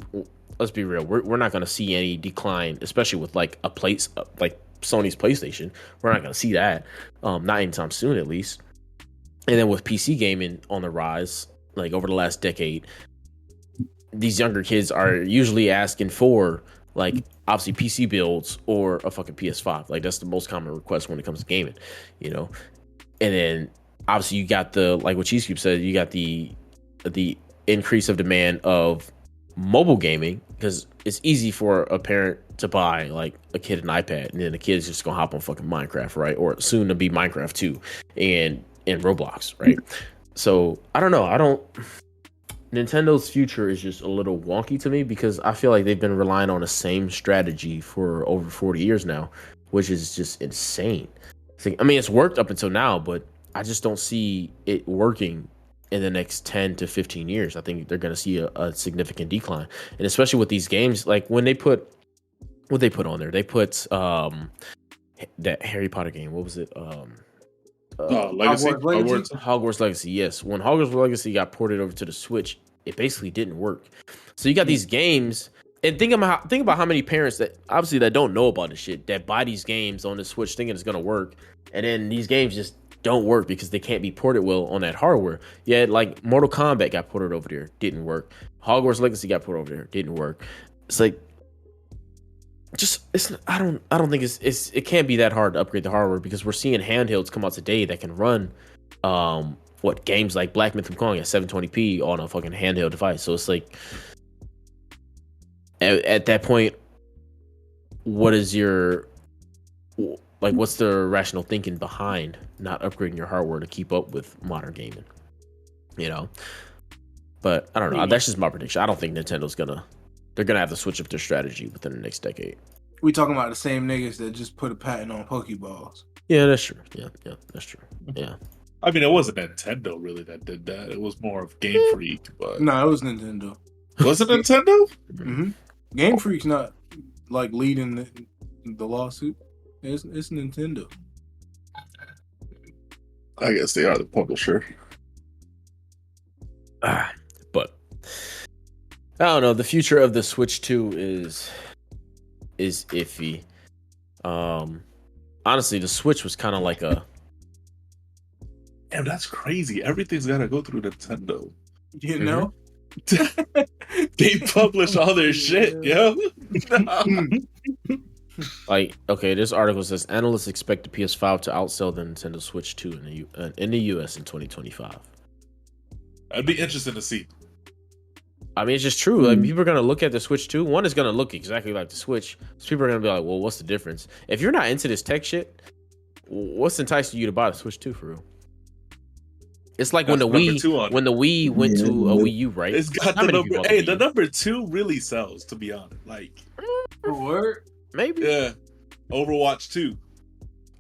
let's be real, we're not going to see any decline, especially with like like Sony's PlayStation. We're not going to see that, not anytime soon, at least. And then with PC gaming on the rise, like over the last decade, these younger kids are usually asking for like obviously PC builds or a fucking PS5. Like that's the most common request when it comes to gaming, you know. And then obviously you got the, like what Cheese Cube said, you got the increase of demand of mobile gaming, because it's easy for a parent to buy like a kid an iPad, and then the kid's just gonna hop on fucking Minecraft, right? Or soon to be Minecraft 2 and Roblox, right? So I don't know. Nintendo's future is just a little wonky to me, because I feel like they've been relying on the same strategy for over 40 years now, which is just insane. I mean, it's worked up until now, but I just don't see it working in the next 10 to 15 years. I think they're going to see a significant decline. And especially with these games, like when they put what they put on there, they put that Harry Potter game. What was it? Legacy. Hogwarts Legacy. Yes. When Hogwarts Legacy got ported over to the Switch, it basically didn't work. So you got these games, and think about how many parents that obviously that don't know about this shit, that buy these games on the Switch thinking it's going to work, and then these games just don't work because they can't be ported well on that hardware. Yeah, like Mortal Kombat got ported over there, didn't work. Hogwarts Legacy got ported over there, didn't work. It's like, I don't think it can't be that hard to upgrade the hardware, because we're seeing handhelds come out today that can run games like Black Myth Wukong at 720p on a fucking handheld device. So it's like, at that point, what's the rational thinking behind not upgrading your hardware to keep up with modern gaming? You know, but I don't know. That's just my prediction. I don't think they're gonna have to switch up their strategy within the next decade. We talking about the same niggas that just put a patent on Pokeballs. Yeah, that's true. Yeah, that's true. Yeah. I mean, it wasn't Nintendo really that did that. It was more of Game Freak. But No, it was Nintendo. Was it Nintendo? Mm-hmm. Game Freak's not like leading the lawsuit. It's Nintendo. I guess they are the publisher. But I don't know. The future of the Switch 2 is iffy. Honestly, the Switch was kind of like a. Damn, that's crazy. Everything's got to go through Nintendo. You know? They publish all their shit, yo. Like, okay, this article says analysts expect the PS5 to outsell the Nintendo Switch 2 in the US in 2025. I'd be interested to see. I mean, it's just true. Like, people are going to look at the Switch 2. One is going to look exactly like the Switch. So people are going to be like, well, what's the difference? If you're not into this tech shit, what's enticing you to buy the Switch 2 for real? It's like when the Wii went to a Wii U, right? It's got the number. Hey, the number 2 really sells, to be honest. Like, word? Maybe. Yeah. Overwatch 2.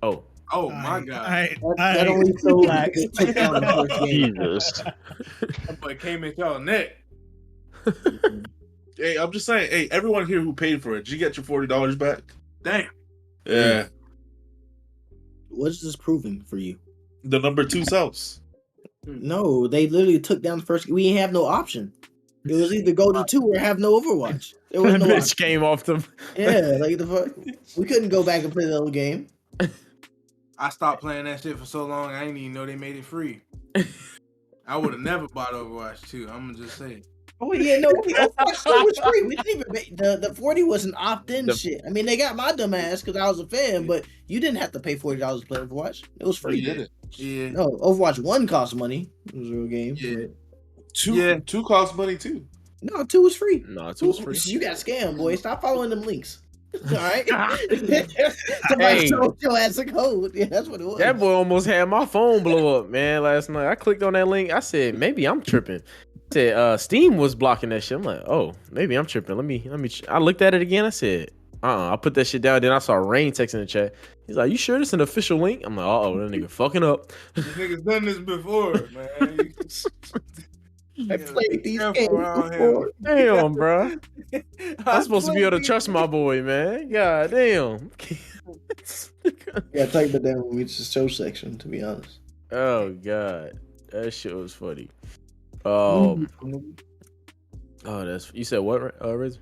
Oh my God. That only sold like it took down the first game. Jesus. That boy came at y'all neck. Hey, I'm just saying. Hey, everyone here who paid for it, did you get your $40 back? Damn. Yeah. What's this proving for you? The number 2 sells. No, they literally took down the first. We didn't have no option. It was either go to 2 or have no Overwatch. There was no bitch came off them. Yeah, like the fuck. We couldn't go back and play the other game. I stopped playing that shit for so long, I didn't even know they made it free. I would have never bought Overwatch 2. I'm gonna just say. Oh yeah, no, Overwatch 2 was free. We didn't even make the 40 was an opt-in shit. I mean, they got my dumb ass because I was a fan, but you didn't have to pay $40 to play Overwatch. It was free. You did it. Yeah. No, Overwatch 1 cost money. It was a real game. Yeah. 2 costs money too. No, 2 was free. No, 2 was free. You got scammed, boy. Stop following them links. All right. Hey. Somebody your ass a code. Yeah, that's what it was. That boy almost had my phone blow up, man, last night. I clicked on that link. I said, maybe I'm tripping. I said, Steam was blocking that shit. I'm like, oh, maybe I'm tripping. Let me. I looked at it again. I said, I put that shit down. Then I saw Rain text in the chat. He's like, "You sure this is an official link?" I'm like, "Oh, that nigga fucking up." This nigga's done this before, man. I played these games around before. him. Damn, bro. I'm supposed to be able to played trust my boy, man. God damn. Yeah, talk about that when we reach the show section. To be honest. Oh god, that shit was funny. Mm. Oh, that's you said what, Riz?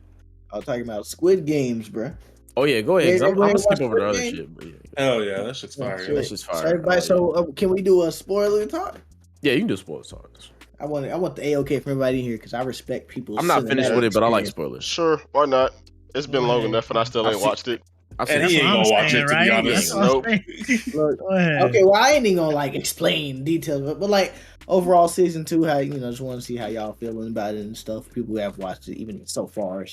I was talking about Squid Games, bro. Oh yeah, go ahead. 'Cause I'm gonna skip Everybody over the watch other Squid shit. But yeah. Hell yeah, that shit's Oh, fire. shit. That's just fire. So everybody, can we do a spoiler talk? Yeah, you can do spoiler talks. I want the A-OK for everybody in here because I respect people. I'm not finished with it, but I like spoilers. Sure, why not? It's been long enough, and I still ain't watched it. And he ain't gonna watch it, to be honest. Nope. Look, okay, well, I ain't even gonna like explain details, but like overall season 2, how just want to see how y'all feeling about it and stuff. People who have watched it even so far,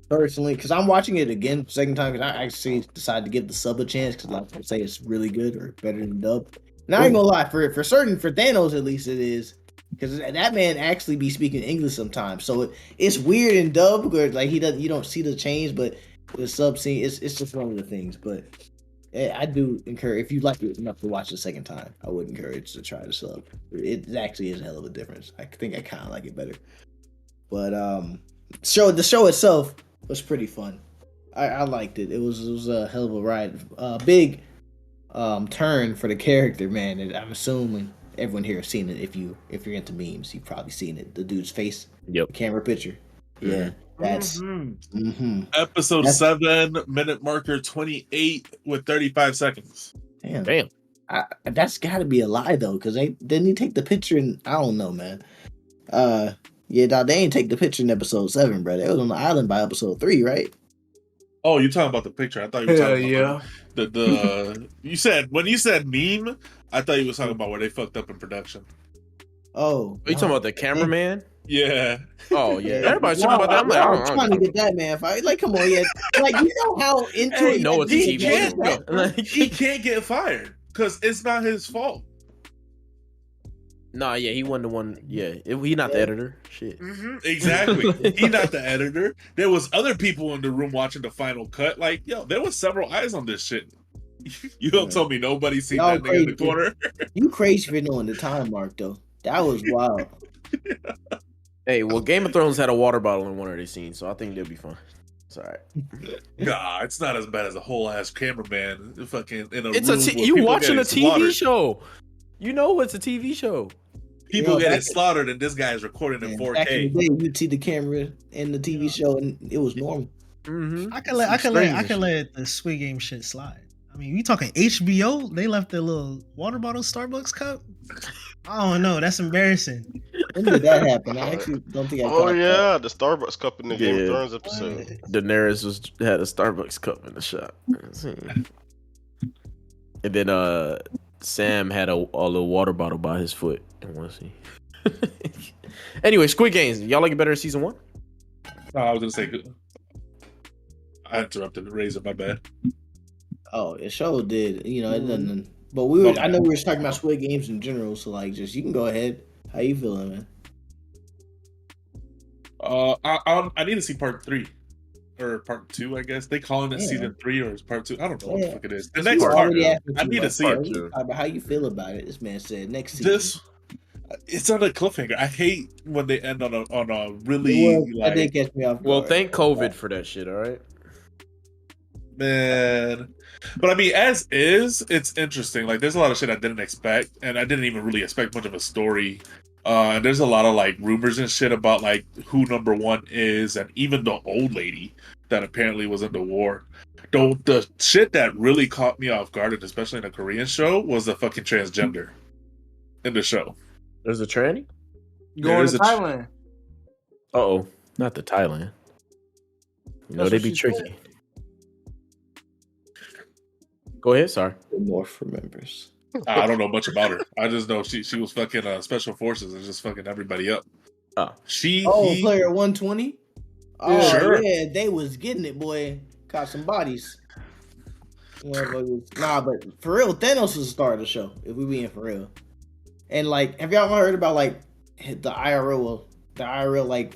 personally, because I'm watching it again second time because I actually decided to give the sub a chance because a lot of people say it's really good or better than dub. And I ain't gonna lie, for certain, for Thanos at least it is. Because that man actually be speaking English sometimes, so it's weird in dub because like you don't see the change, but the sub scene, it's just one of the things. But I do encourage, if you like it enough to watch the second time, I would encourage to try the sub. It actually is a hell of a difference. I think I kind of like it better. But the show itself was pretty fun. I liked it. It was a hell of a ride. Big turn for the character, man. And I'm assuming everyone here has seen it. If you're into memes, you've probably seen it. The dude's face, Yep. the camera picture. Yeah, that's Episode 7, minute marker 28 with 35 seconds. damn. That's got to be a lie though, because didn't he take the picture? And I don't know, man. Yeah, dog, they ain't take the picture in episode 7, bro. They was on the island by episode 3, right? Oh, you talking about the picture? I thought you were talking about the you said when you said meme, I thought you was talking about where they fucked up in production. Oh, Are you talking about the cameraman? Yeah. Oh yeah, everybody's talking about that. I'm like, I'm trying to get that man fired. Like, come on, yeah. Like, you know how into Hey, it. no, it's a He TV can't, show, bro. he can't get fired because it's not his fault. Nah, yeah, he wasn't the one. Yeah, he not the editor. Shit. Exactly. He not the editor. There was other people in the room watching the final cut. Like, yo, there was several eyes on this shit. You don't tell me nobody seen Y'all that nigga in the crazy. corner. You crazy for knowing the time mark though. That was wild. Hey, well, Game of Thrones had a water bottle in one of their scenes, so I think they'll be fine. It's all right. Nah, it's not as bad as a whole ass cameraman fucking in a It's room. a where you people watching a getting TV slaughtered. show. You know it's a TV show. People Yo, getting back- slaughtered, and this guy is recording in Back in 4K. the day, you'd see the camera in the TV show, and it was normal. Mm-hmm. I can let the Squid Game shit slide. I mean, we talking HBO? They left their little water bottle Starbucks cup. I don't know. That's embarrassing. When did that happen? I actually don't think I. Oh caught yeah, the Starbucks cup in the Game of Yeah. Thrones episode. Daenerys had a Starbucks cup in the shop. And then Sam had a little water bottle by his foot in one scene. Anyway, Squid Games. Y'all like it better in season 1? No, I was gonna say, I interrupted the razor. My bad. Oh, the show did. It doesn't. But I know we were talking about Squid Games in general. So like, just you can go ahead. How you feeling, man? I need to see part 3 or part 2. I guess they calling it Yeah. season 3 or it's part 2. I don't know what Yeah. the fuck it is. The You next part. already asked me I need to see part it. two. Talk about how you feel about it. This man said next season. It's on a cliffhanger. I hate when they end on a really That did catch me off guard. Well, thank COVID for that shit, all right? man. But I mean, as is, it's interesting. Like, there's a lot of shit I didn't expect, and I didn't even really expect much of a story. And there's a lot of like rumors and shit about like who number 1 is, and even the old lady that apparently was in the war. The shit that really caught me off guard, and especially in a Korean show, was the fucking transgender in the show. There's a tranny? Going to Thailand. Uh-oh. Not to Thailand. You know, That's they what be she tricky. said. Go ahead, sorry. The North remembers. I don't know much about her. I just know she was fucking special forces and just fucking everybody up. Player 120. Oh Yeah, sure. yeah, they was getting it, boy. Caught some bodies. Nah, but for real, Thanos was the star of the show. If we being for real, and like, have y'all heard about like the IRL? Like,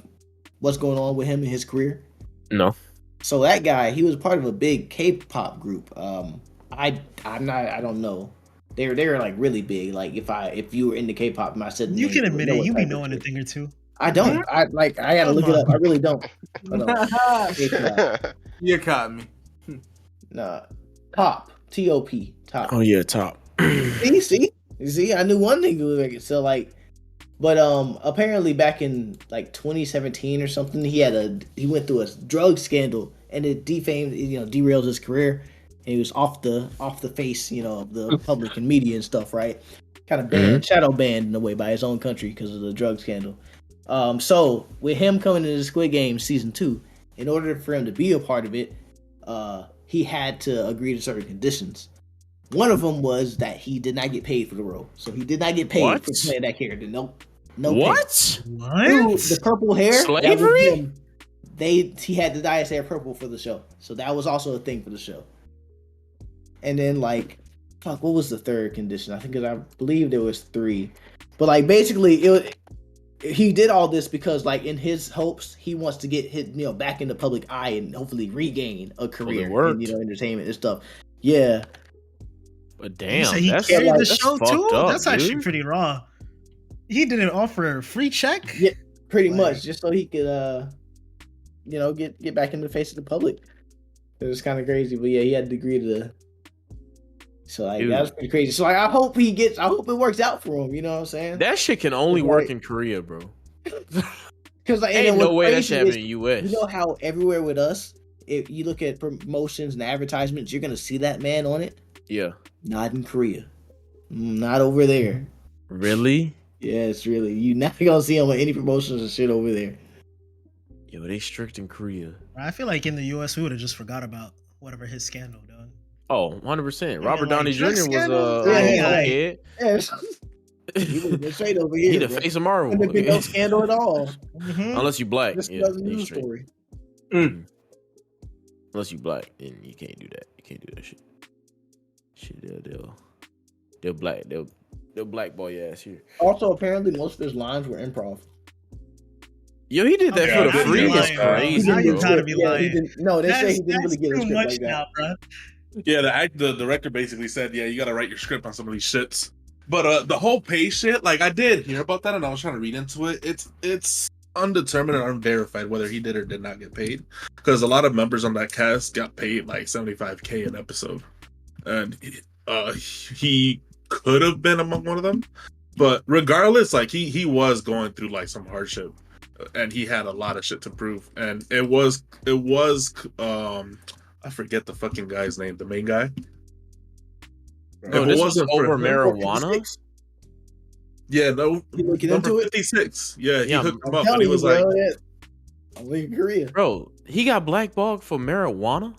what's going on with him in his career? No. So that guy, he was part of a big K-pop group. I don't know. They were like really big. Like if you were into K-pop and I said the You name, can you would admit know it. what You be type of knowing a shit. thing or two. I don't. I gotta Come look it on. up. I really don't. K-pop. You caught me. Nah. Top. T-O-P. Top. Oh yeah, top. See, I knew one thing would make it. So like, but apparently back in like 2017 or something, he went through a drug scandal and it derailed his career. And he was off the face, of the public and media and stuff, right? Kind of banned, shadow banned in a way by his own country because of the drug scandal. So with him coming into Squid Game season 2, in order for him to be a part of it, he had to agree to certain conditions. One of them was that he did not get paid for the role, so he did not get paid for playing that character. Nope, no. What? What? Dude, the purple hair. Slavery? That was him. He had to dye his hair purple for the show, so that was also a thing for the show. And then what was the third condition? I believe there was 3, but like basically he did all this because like in his hopes he wants to get hit back in the public eye and hopefully regain a career in entertainment and stuff. Yeah. But You damn, say he that's carried the that's show fucked too? up, That's actually dude. pretty raw. He didn't offer a free check? Yeah, pretty Like- much, just so he could get back in the face of the public. It was kind of crazy, but yeah, he had to agree to. So like Dude. that was pretty crazy. So like I hope it works out for him. You know what I'm saying? That shit can only Like- work in Korea, bro. Because like Ain't and no what's way that crazy shit happen is, in the U.S. you know how everywhere with us, if you look at promotions and advertisements, you're gonna see that man on it. Yeah. Not in Korea. Not over there. Really? Yeah, it's really you not gonna see him on any promotions and shit over there. Yo, they strict in Korea. I feel like in the US we would have just forgot about whatever his scandal done. Oh, 100%. Yeah, Robert like, Downey Jr. drug was scandals? a Yeah, kid. Yeah, he would have been straight over here. He the bro. face of Marvel. Wouldn't have been no scandal at all. Mhm. Unless you black. Just Yeah, another you news straight. story. Unless you black, then you can't do that. You can't do that shit. They'll blackball your ass here. Also, apparently, most of his lines were improv. Yo, he did that Yeah, for the now free. you're It's lying, bro. crazy, Now you bro. gotta be Yeah, lying. he didn't. No, they say he didn't really get a too script much like that. now, bro. Yeah, the director basically said, yeah, you got to write your script on some of these shits. But the whole pay shit, like I did hear about that, and I was trying to read into it. It's undetermined and unverified whether he did or did not get paid, because a lot of members on that cast got paid like $75K an episode, and he could have been among one of them. But regardless, like he was going through like some hardship, and he had a lot of shit to prove, and it was I forget the fucking guy's name, the main guy. No, If it this was wasn't for over him- marijuana. Yeah, no, You looking number into it? 56. Yeah, he Yeah, hooked him I'm up, and telling he you, was bro. like, Yeah. I'm in Korea. Bro, he got blackballed for marijuana?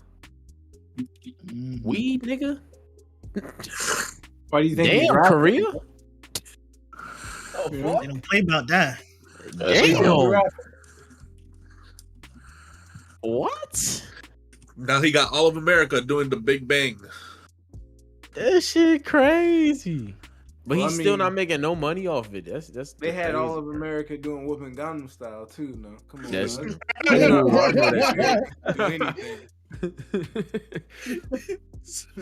Mhm. Weed, nigga? Why do you think? he's Damn, rapping? Korea? They don't play about that. That's Damn. cool. What? now he got all of America doing the Big Bang. That shit crazy. But Well, he's I still mean- not making no money off it. That's They had crazy. all of America doing whooping Gangnam Style too. No, come on. That's- man. That's It's not true. hard I for know that that shit to do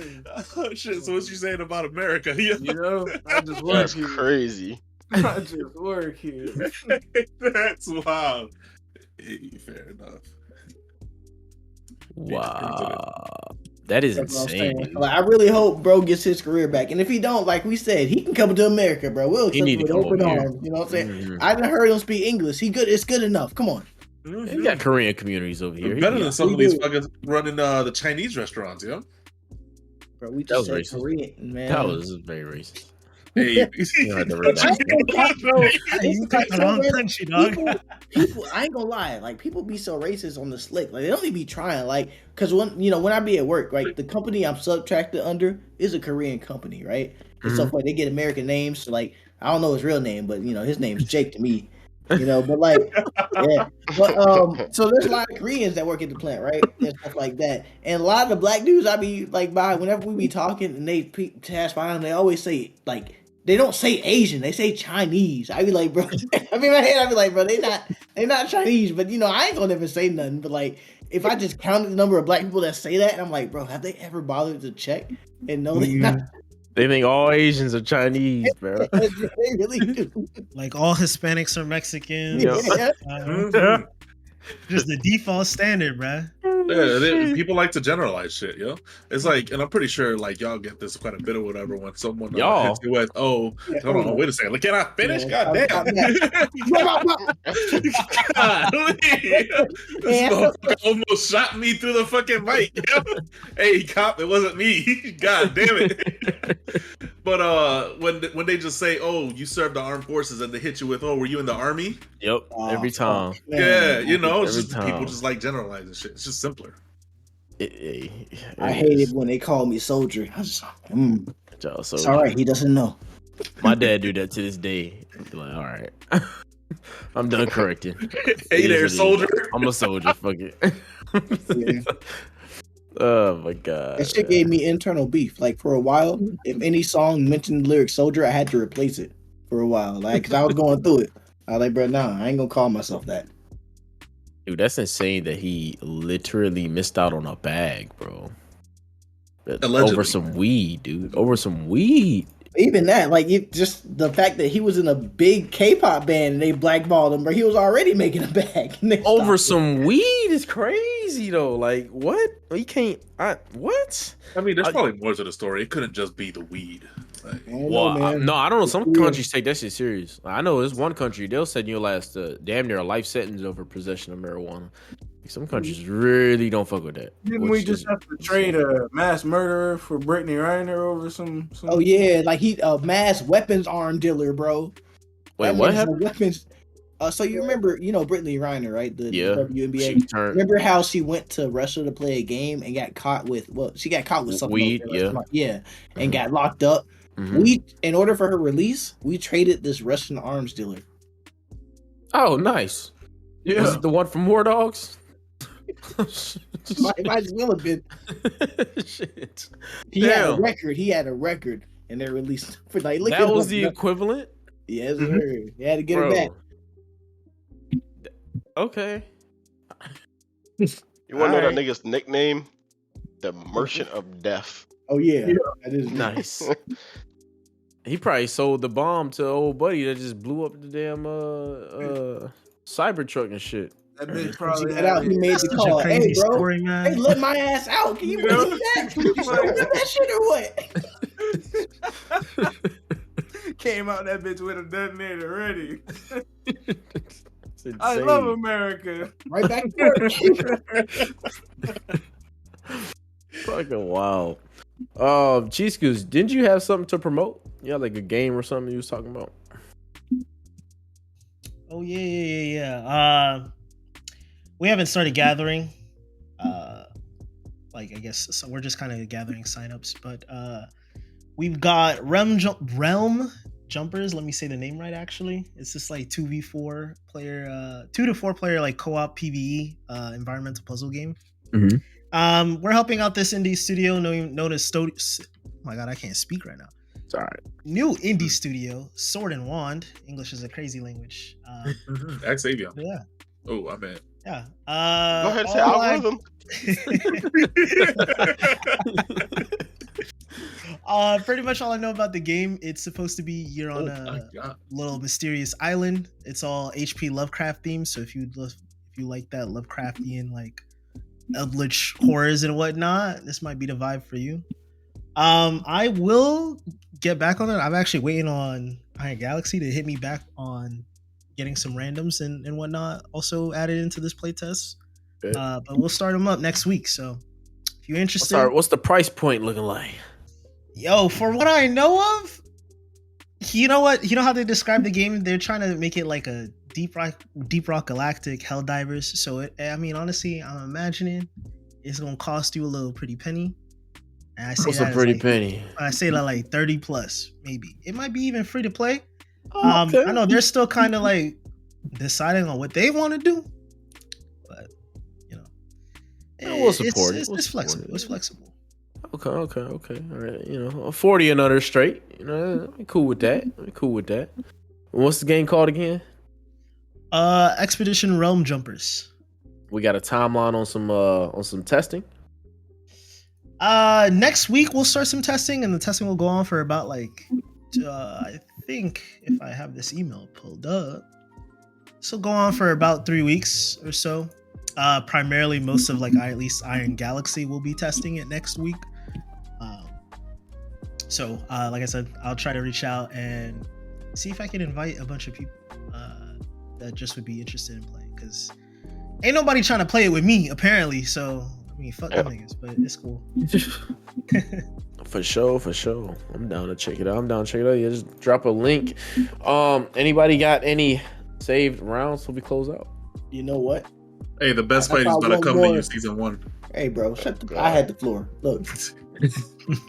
anything. Oh shit! So what you saying about America? Yeah. You know, I just work That's here. crazy. I just work here. That's wild. Hey, fair enough. Wow. That is That's what I'm insane. saying. dude. Like, I really hope bro gets his career back. And if he don't, like we said, he can come to America, bro. We'll He accept need him to with come open over here. arms. You know what I'm saying? Mhm. I done heard him speak English. He good. It's good enough. Come on. He got Korean communities over here. He Better got- than some we of these do. fuckers running the Chinese restaurants, yeah. Bro, we That just was said racist. Korean, man. That was very racist. Hey, You had to read that. Hey, you got the wrong country, dog. People, I ain't gonna lie, like people be so racist on the slick, like they don't even be trying, like, cause when I be at work, right, the company I'm subtracted under is a Korean company, right, and stuff like they get American names, so like I don't know his real name, but his name's Jake to me, but like, yeah, but so there's a lot of Koreans that work at the plant, right, and stuff like that, and a lot of the black dudes I be like by whenever we be talking and they pass by them, they always say like. They don't say Asian, they say Chinese. I be like, bro. I mean, in my head, I be like, bro, they not Chinese, but I ain't gonna never say nothing. But like, if I just counted the number of black people that say that, and I'm like, bro, have they ever bothered to check and know they not? They think all Asians are Chinese, bro. They really do. Like all Hispanics are Mexicans. Yeah. Mhm. Just the default standard, bruh. Yeah, people like to generalize shit, yo. It's like, and I'm pretty sure like y'all get this quite a bit or whatever when someone Y'all. hits you with, "Oh, Yeah, hold on, wait a second, can I finish? Yeah, God damn, this motherfucker almost shot me through the fucking mic. Yo. Hey, cop, it wasn't me. God damn it. But when they just say, "Oh, you served the armed forces," and they hit you with, "Oh, were you in the army?" Yep, every time. Yeah, you know, it's Every just time. people just like generalizing shit. It's just simpler. I hate it when they call me soldier. I just, it's all right. He doesn't know. My dad do that to this day. I'd be like, all right, I'm done correcting. Hey there, soldier. I'm a soldier. Fuck it. Yeah. Oh my god. That shit gave me internal beef. Like for a while, if any song mentioned the lyric soldier, I had to replace it for a while. Like, cause I was going through it. I was like, bro, nah, I ain't gonna call myself that. Dude, that's insane that he literally missed out on a bag, bro. Allegedly. Over some weed, dude. Over some weed. Even that, like, just the fact that he was in a big K-pop band and they blackballed him, but he was already making a bag. And they Over stopped him. some weed is crazy though. Like what? You can't. What? I mean, there's probably more to the story. It couldn't just be the weed. Like, I don't Well, know, man. no, I don't know. Some Yeah. countries take that shit serious. I know there's one country they'll send you last damn near a life sentence over possession of marijuana. Like, some countries really don't fuck with that. Didn't which we just is- have to trade a mass murderer for Brittany Reiner over some Oh yeah, like he a mass weapons arm dealer, bro. Wait, That what nigga's a happened? Weapons. So you remember, Brittany Reiner, right? The Yeah. WNBA. She turned Remember how she went to Russia to play a game and got caught with she got caught with something Weed, over there, yeah. and Mhm. got locked up. Mhm. We, in order for her release, we traded this Russian arms dealer. Oh, nice. Yeah. Was it the one from War Dogs? Might as well have been. Shit. He had a Damn. record. He had a record, and they released for like. Look That at was him. the equivalent? Yes, sir. He had to get Bro. it back. Okay. You want to know Alright. that nigga's nickname? The Merchant of Death. Oh yeah, Yeah. that is Nice. He probably sold the bomb to old buddy that just blew up the damn Cybertruck and shit. That bitch He probably got out. He made the Such a call. crazy Hey, bro. story, man. Hey, let my ass out. Can you You know? believe that? Can you still remember that shit or what? came out that bitch with a detonator ready. It's I insane. love America. Right back to work. Fucking wow. Cheese Goose, didn't you have something to promote? Yeah, like a game or something you was talking about. Oh yeah. We haven't started gathering. Like I guess so we're just kind of gathering signups, but we've got realm jumpers. Let me say the name right. Actually, it's just like 2v4 player, 2 to 4 player like co-op PVE environmental puzzle game. Mhm. We're helping out this indie studio known as oh my god, I can't speak right now. It's all right. New indie studio, Sword and Wand. English is a crazy language. Xavier. Yeah. Oh, I bet. Yeah. Go ahead and say all algorithm. Pretty much all I know about the game, it's supposed to be you're on my a God. little mysterious island. It's all HP Lovecraft themed, so if you like that Lovecraftian like eldritch horrors and whatnot, this might be the vibe for you. I will get back on it. I'm actually waiting on Iron Galaxy to hit me back on getting some randoms and whatnot also added into this playtest. Okay. But we'll start them up next week. So if you're interested, What's the price point looking like? yo, for what I know of, you know what? You know how they describe the game? They're trying to make it like a Deep Rock Galactic Helldivers. So I mean, honestly, I'm imagining it's gonna cost you a little pretty penny. And I say What's that a as, pretty like, penny? I say that like 30 plus, maybe. It might be even free to play. Oh, okay. I know they're still kind of like deciding on what they want to do, but you know, Yeah, we'll support it. It's We'll support flexible. it. It's flexible. Okay. All right. 40 and under straight. I'm cool with that. What's the game called again? Expedition Realm Jumpers. We got a timeline on some testing. Next week we'll start some testing, and the testing will go on for about like I think if I have this email pulled up, this will go on for about 3 weeks or so. Primarily, most of like at least Iron Galaxy will be testing it next week. So like I said, I'll try to reach out and see if I can invite a bunch of people that just would be interested in playing, because ain't nobody trying to play it with me apparently. So I mean, fuck them niggas, but it's cool. For sure. I'm down to check it out. Yeah, just drop a link. Anybody got any saved rounds till we close out? You know what? Hey, the best fight is about to come to you season 1. Hey, bro, I had the floor. Look,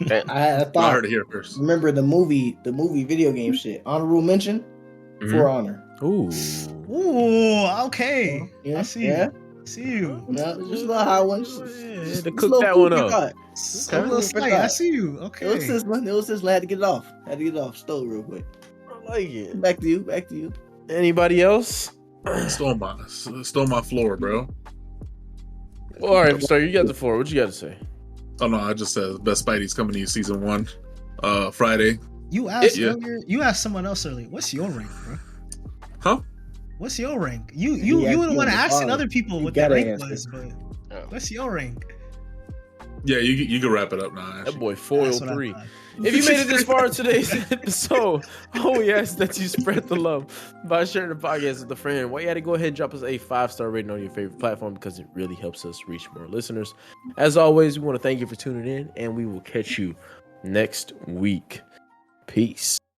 I thought I heard it here first. Remember the movie video game shit. Honorable mention For Honor. Ooh, okay. Yeah, I see. Yeah. See you. No, just a little high one. To cook that one up. A little slight. I see you. Okay. It was this one. I had to get it off. Stole real quick. I like it. Back to you. Anybody else? Stole my floor, bro. Well, all right, sorry, you got the floor. What you got to say? Oh no, I just said Best Spidey's coming to you season 1, Friday. You asked earlier. You asked someone else earlier. What's your rank, bro? Huh? What's your rank? You wouldn't want to ask other people what their rank was, but what's your rank? Yeah, you can wrap it up now. That boy 403. If you made it this far in today's episode, all we ask that you spread the love by sharing the podcast with a friend. Why you had to go ahead and drop us a 5-star rating on your favorite platform, because it really helps us reach more listeners. As always, we want to thank you for tuning in, and we will catch you next week. Peace.